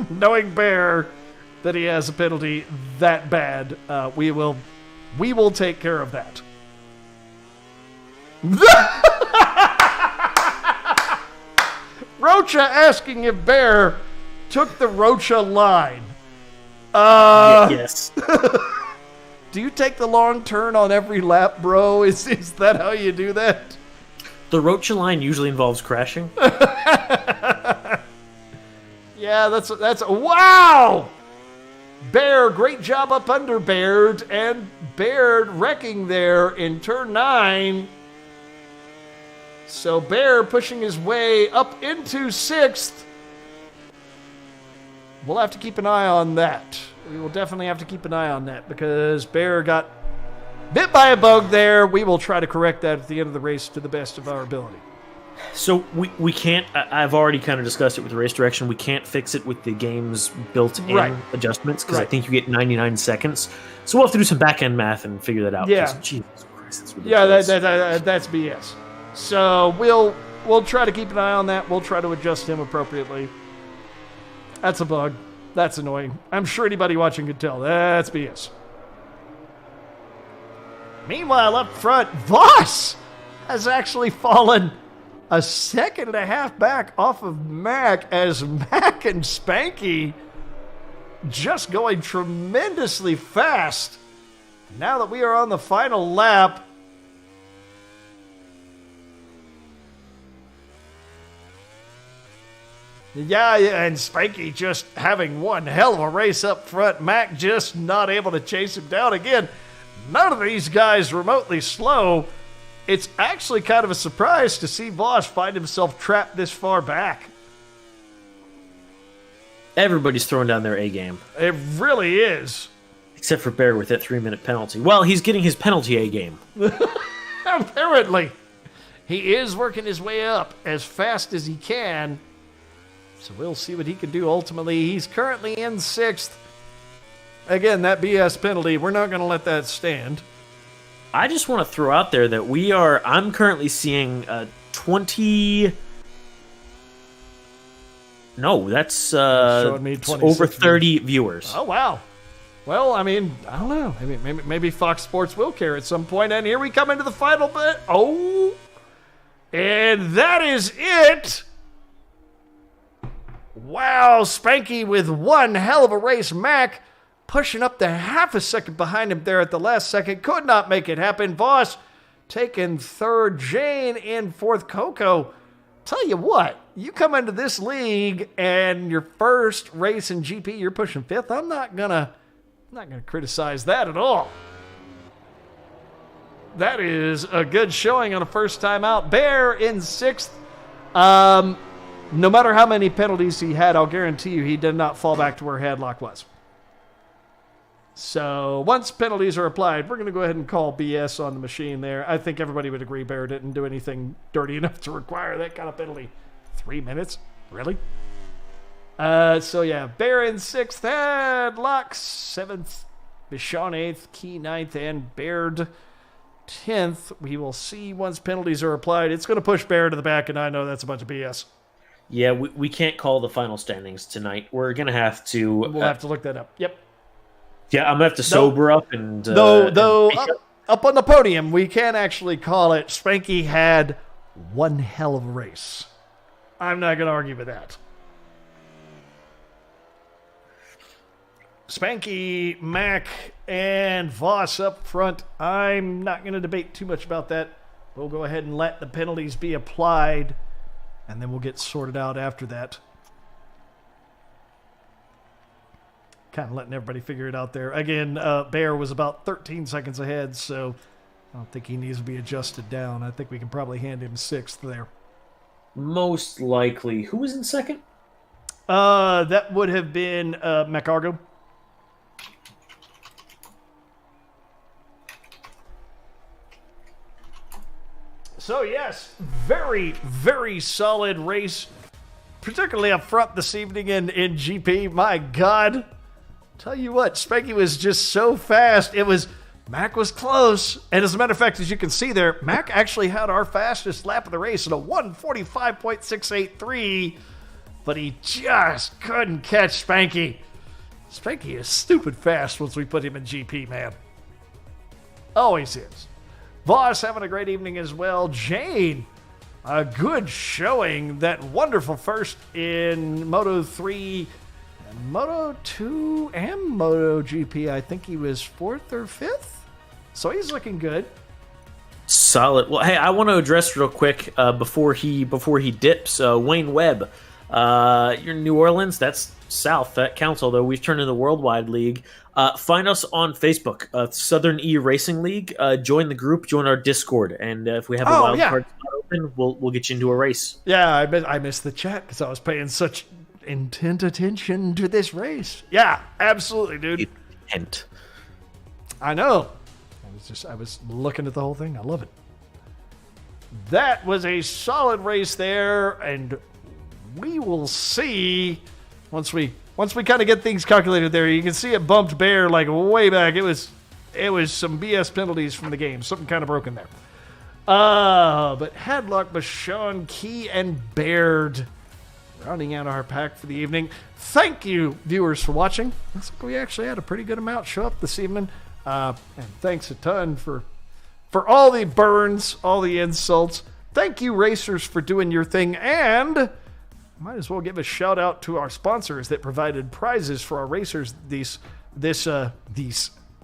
knowing Bear, that he has a penalty that bad. We will take care of that. Rocha asking if Bear took the Rocha line. Yes. Do you take the long turn on every lap, bro? Is that how you do that? The Rocha line usually involves crashing. Yeah, that's wow! Bear, great job up under Baird, and Baird wrecking there in turn 9. So Bear pushing his way up into 6th. We'll have to keep an eye on that. We will definitely have to keep an eye on that because Bear got bit by a bug there. We will try to correct that at the end of the race to the best of our ability. So we can't, I've already kind of discussed it with the race direction, we can't fix it with the game's built-in adjustments because I think you get 99 seconds. So we'll have to do some back-end math and figure that out. Yeah. Jesus Christ, that's ridiculous. Yeah, that's BS. So we'll try to keep an eye on that. We'll try to adjust him appropriately. That's a bug. That's annoying. I'm sure anybody watching could tell. That's BS. Meanwhile, up front, Voss has actually fallen a 1.5 seconds back off of Mac as Mac and Spanky just going tremendously fast. Now that we are on the final lap, yeah, and Spanky just having one hell of a race up front. Mac just not able to chase him down again. None of these guys remotely slow. It's actually kind of a surprise to see Voss find himself trapped this far back. Everybody's throwing down their A game. It really is. Except for Bear with that 3-minute penalty. Well, he's getting his penalty A game. Apparently. He is working his way up as fast as he can. So we'll see what he can do ultimately. He's currently in 6th. Again, that BS penalty, we're not going to let that stand. I just want to throw out there that I'm currently seeing 20... No, that's over 30 viewers. Oh, wow. Well, I mean, I don't know. Maybe Fox Sports will care at some point. And here we come into the final bit. Oh, And that is it. Wow, Spanky with one hell of a race. Mac pushing up to half a second behind him there at the last second. Could not make it happen. Voss taking third. Jane in fourth. Coco, tell you what, you come into this league and your first race in GP, you're pushing fifth. I'm not gonna criticize that at all. That is a good showing on a first time out. Bear in sixth. No matter how many penalties he had, I'll guarantee you he did not fall back to where Hadlock was. So once penalties are applied, we're going to go ahead and call BS on the machine there. I think everybody would agree Bear didn't do anything dirty enough to require that kind of penalty. 3 minutes? Really? So yeah, Bear in sixth, Hadlock seventh, Bichon eighth, Key ninth, and Baird 10th. We will see once penalties are applied. It's going to push Bear to the back, and I know that's a bunch of BS. Yeah, we can't call the final standings tonight. We're going to have to... We'll have to look that up. Yep. Yeah, I'm going to have to sober up and... Though up on the podium, we can actually call it Spanky had one hell of a race. I'm not going to argue with that. Spanky, Mac, and Voss up front. I'm not going to debate too much about that. We'll go ahead and let the penalties be applied, and then we'll get sorted out after that. Kind of letting everybody figure it out there. Again, Bear was about 13 seconds ahead, so I don't think he needs to be adjusted down. I think we can probably hand him sixth there. Most likely. Who was in second? That would have been McArgo. So yes, very, very solid race, particularly up front this evening in GP. My God, tell you what, Spanky was just so fast. Mac was close, and as a matter of fact, as you can see there, Mac actually had our fastest lap of the race at a 1:45.683, but he just couldn't catch Spanky. Spanky is stupid fast once we put him in GP, man. Always is. Voss having a great evening as well. Jane, a good showing. That wonderful first in Moto 3, Moto 2, and MotoGP. I think he was fourth or fifth. So he's looking good. Solid. Well, hey, I want to address real quick before he dips. Wayne Webb, you're in New Orleans. That's south. That counts. Although we've turned into the Worldwide League. Find us on Facebook, Southern E Racing League. Join the group, join our Discord, and if we have a wild card spot open, we'll get you into a race. Yeah, I missed the chat because I was paying such intent attention to this race. Yeah, absolutely, dude. Intent. I know. I was looking at the whole thing. I love it. That was a solid race there, and we will see once we kind of get things calculated there. You can see it bumped Bear like way back. It was some BS penalties from the game. Something kind of broken there. But Hadlock, Bichon, Key, and Baird rounding out our pack for the evening. Thank you, viewers, for watching. Looks like we actually had a pretty good amount show up this evening. And thanks a ton for all the burns, all the insults. Thank you, racers, for doing your thing. And might as well give a shout out to our sponsors that provided prizes for our racers. These.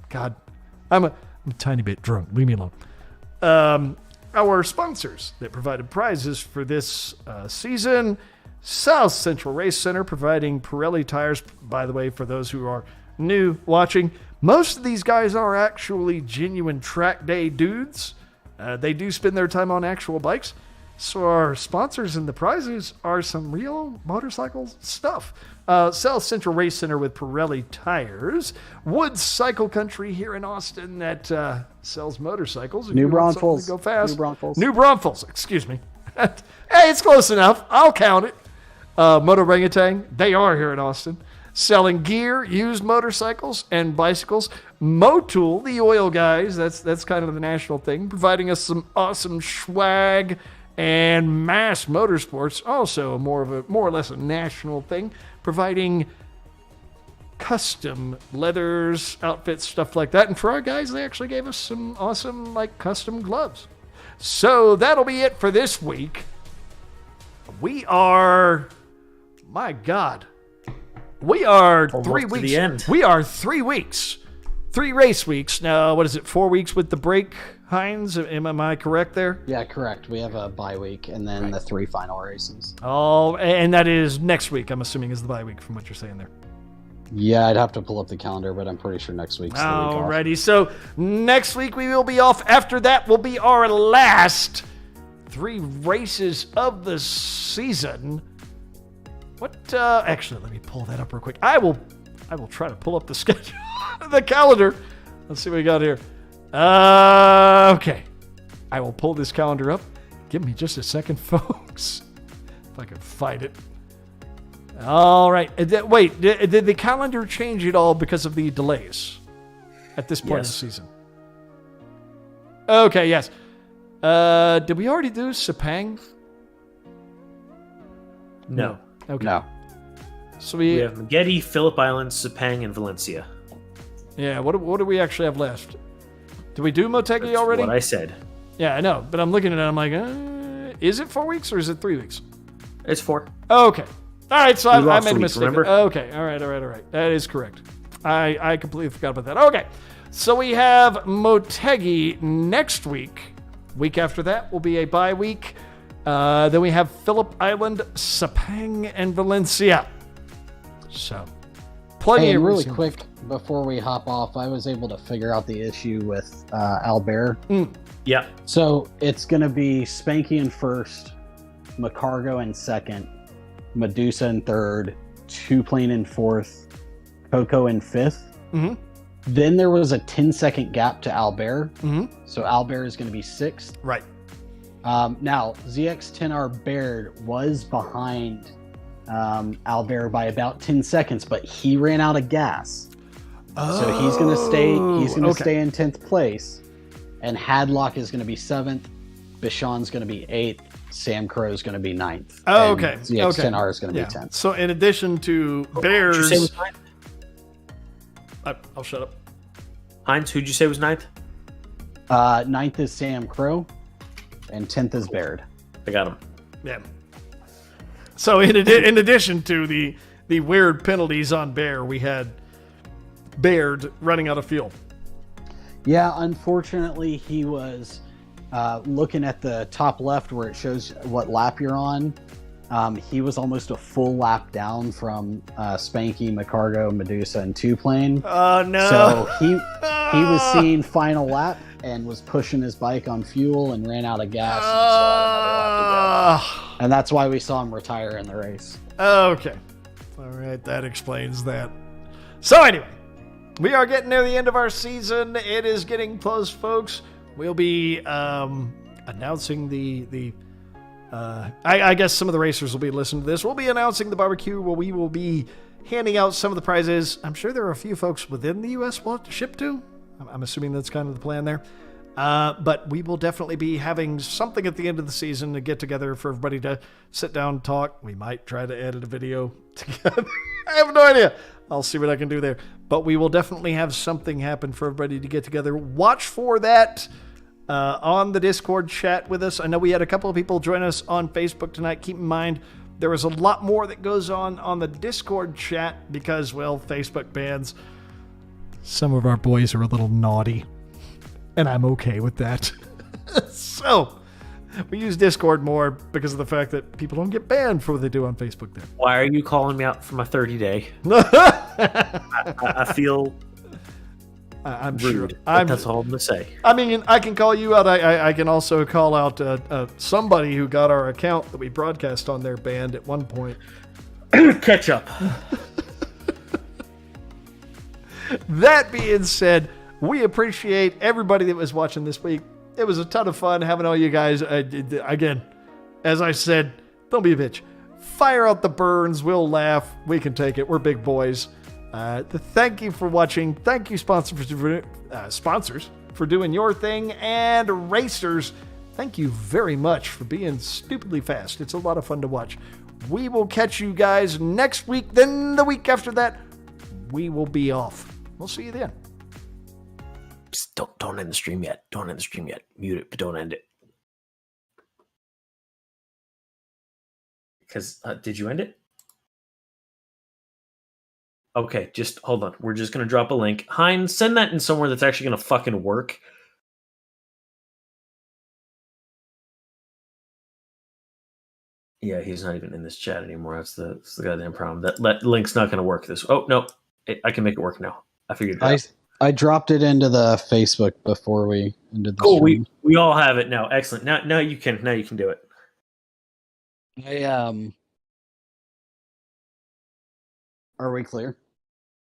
God, I'm a tiny bit drunk. Leave me alone. Our sponsors that provided prizes for this season: South Central Race Center, providing Pirelli tires. By the way, for those who are new watching, most of these guys are actually genuine track day dudes. They do spend their time on actual bikes. So our sponsors and the prizes are some real motorcycle stuff. South Central Race Center with Pirelli tires. Woods Cycle Country here in Austin that sells motorcycles. New Braunfels. Go fast. New Braunfels. Excuse me. Hey, it's close enough. I'll count it. Moto Orangutan. They are here in Austin. Selling gear, used motorcycles, and bicycles. Motul, the oil guys. That's kind of the national thing. Providing us some awesome swag. And Mass Motorsports, also more or less a national thing, providing custom leathers, outfits, stuff like that. And for our guys, they actually gave us some awesome custom gloves. So that'll be it for this week. We are, my God, we are Almost 3 to weeks. the end. We are 3 weeks. 3 race weeks. Now, what is it, 4 weeks with the break, Hines? Am I correct there? Yeah, correct. We have a bye week and then the 3 final races. Oh, and that is next week, I'm assuming, is the bye week from what you're saying there. Yeah, I'd have to pull up the calendar, but I'm pretty sure next week's the week off. Alrighty, so next week we will be off. After that will be our last 3 races of the season. What, actually, let me pull that up real quick. I will try to pull up the schedule, the calendar. Let's see what we got here. Okay. I will pull this calendar up. Give me just a second, folks. If I can find it. All right. Wait, did the calendar change at all because of the delays at this point of the season? Okay, yes. Did we already do Sepang? No. Okay. No. So We have Magetti, Phillip Island, Sepang, and Valencia. Yeah, what do we actually have left? Did we do Motegi That's already? what I said. Yeah, I know, but I'm looking at it, I'm like, is it 4 weeks or is it 3 weeks? It's 4. Okay. All right, so I lost made a a week, mistake. remember? Okay, all right. That is correct. I completely forgot about that. Okay, so we have Motegi next week. Week after that will be a bye week. Then we have Phillip Island, Sepang, and Valencia. So, plenty of really reason. quick before we hop off, I was able to figure out the issue with Albert. Yeah. So it's going to be Spanky in first, McCargo in second, Medusa in third, Two Plane in fourth, Coco in fifth. Mm-hmm. Then there was a 10-second gap to Albert. Mm-hmm. So Albert is going to be sixth. Right. Now, ZX10R Baird was behind Albert by about 10 seconds, but he ran out of gas. So he's going to stay. He's going to stay in 10th place, and Hadlock is going to be 7th. Bichon's going to be 8th. Sam Crow is going to be 9th. Oh, and okay. ZX10R is going to be 10th. So in addition to Who'd you Bears, say was 9th? I'll shut up. Heinz, who'd you say was 9th? 9th is Sam Crow, and 10th is Baird. I got him. Yeah. So in addition to the weird penalties on Bear, we had Baird running out of fuel. Yeah, unfortunately, he was looking at the top left where it shows what lap you're on. He was almost a full lap down from Spanky, McCargo, Medusa, and Two Plane. Oh, no. So he was seeing final lap and was pushing his bike on fuel and ran out of gas. And still had another lap to go. And that's why we saw him retire in the race. Okay. All right, that explains that. So anyway, we are getting near the end of our season. It is getting close, folks. We'll be announcing I guess some of the racers will be listening to this. We'll be announcing the barbecue where we will be handing out some of the prizes. I'm sure there are a few folks within the U.S. we'll have to ship to. I'm assuming that's kind of the plan there. But we will definitely be having something at the end of the season to get together for everybody to sit down and talk. We might try to edit a video together. I have no idea. I'll see what I can do there. But we will definitely have something happen for everybody to get together. Watch for that on the Discord chat with us. I know we had a couple of people join us on Facebook tonight. Keep in mind, there is a lot more that goes on the Discord chat because, well, Facebook bans. Some of our boys are a little naughty, and I'm okay with that. So, we use Discord more because of the fact that people don't get banned for what they do on Facebook there. Why are you calling me out for my 30-day? I feel I'm rude. sure. That's all I'm going to say. I mean, I can call you out. I can also call out somebody who got our account that we broadcast on their banned at one point. Catch up. That being said, we appreciate everybody that was watching this week. It was a ton of fun having all you guys. Again, as I said, don't be a bitch. Fire out the burns. We'll laugh. We can take it. We're big boys. Thank you for watching. Thank you, sponsors for doing your thing. And racers, thank you very much for being stupidly fast. It's a lot of fun to watch. We will catch you guys next week. Then the week after that, we will be off. We'll see you then. Just don't end the stream yet. Don't end the stream yet. Mute it, but don't end it. Because did you end it? Okay, just hold on. We're just gonna drop a link. Hein, send that in somewhere that's actually gonna fucking work. Yeah, he's not even in this chat anymore. That's the goddamn problem. That link's not gonna work. Oh no, I can make it work now. I figured it out. I dropped it into the Facebook before we ended the cool. stream. We all have it now. Excellent. Now you can do it. Are we clear?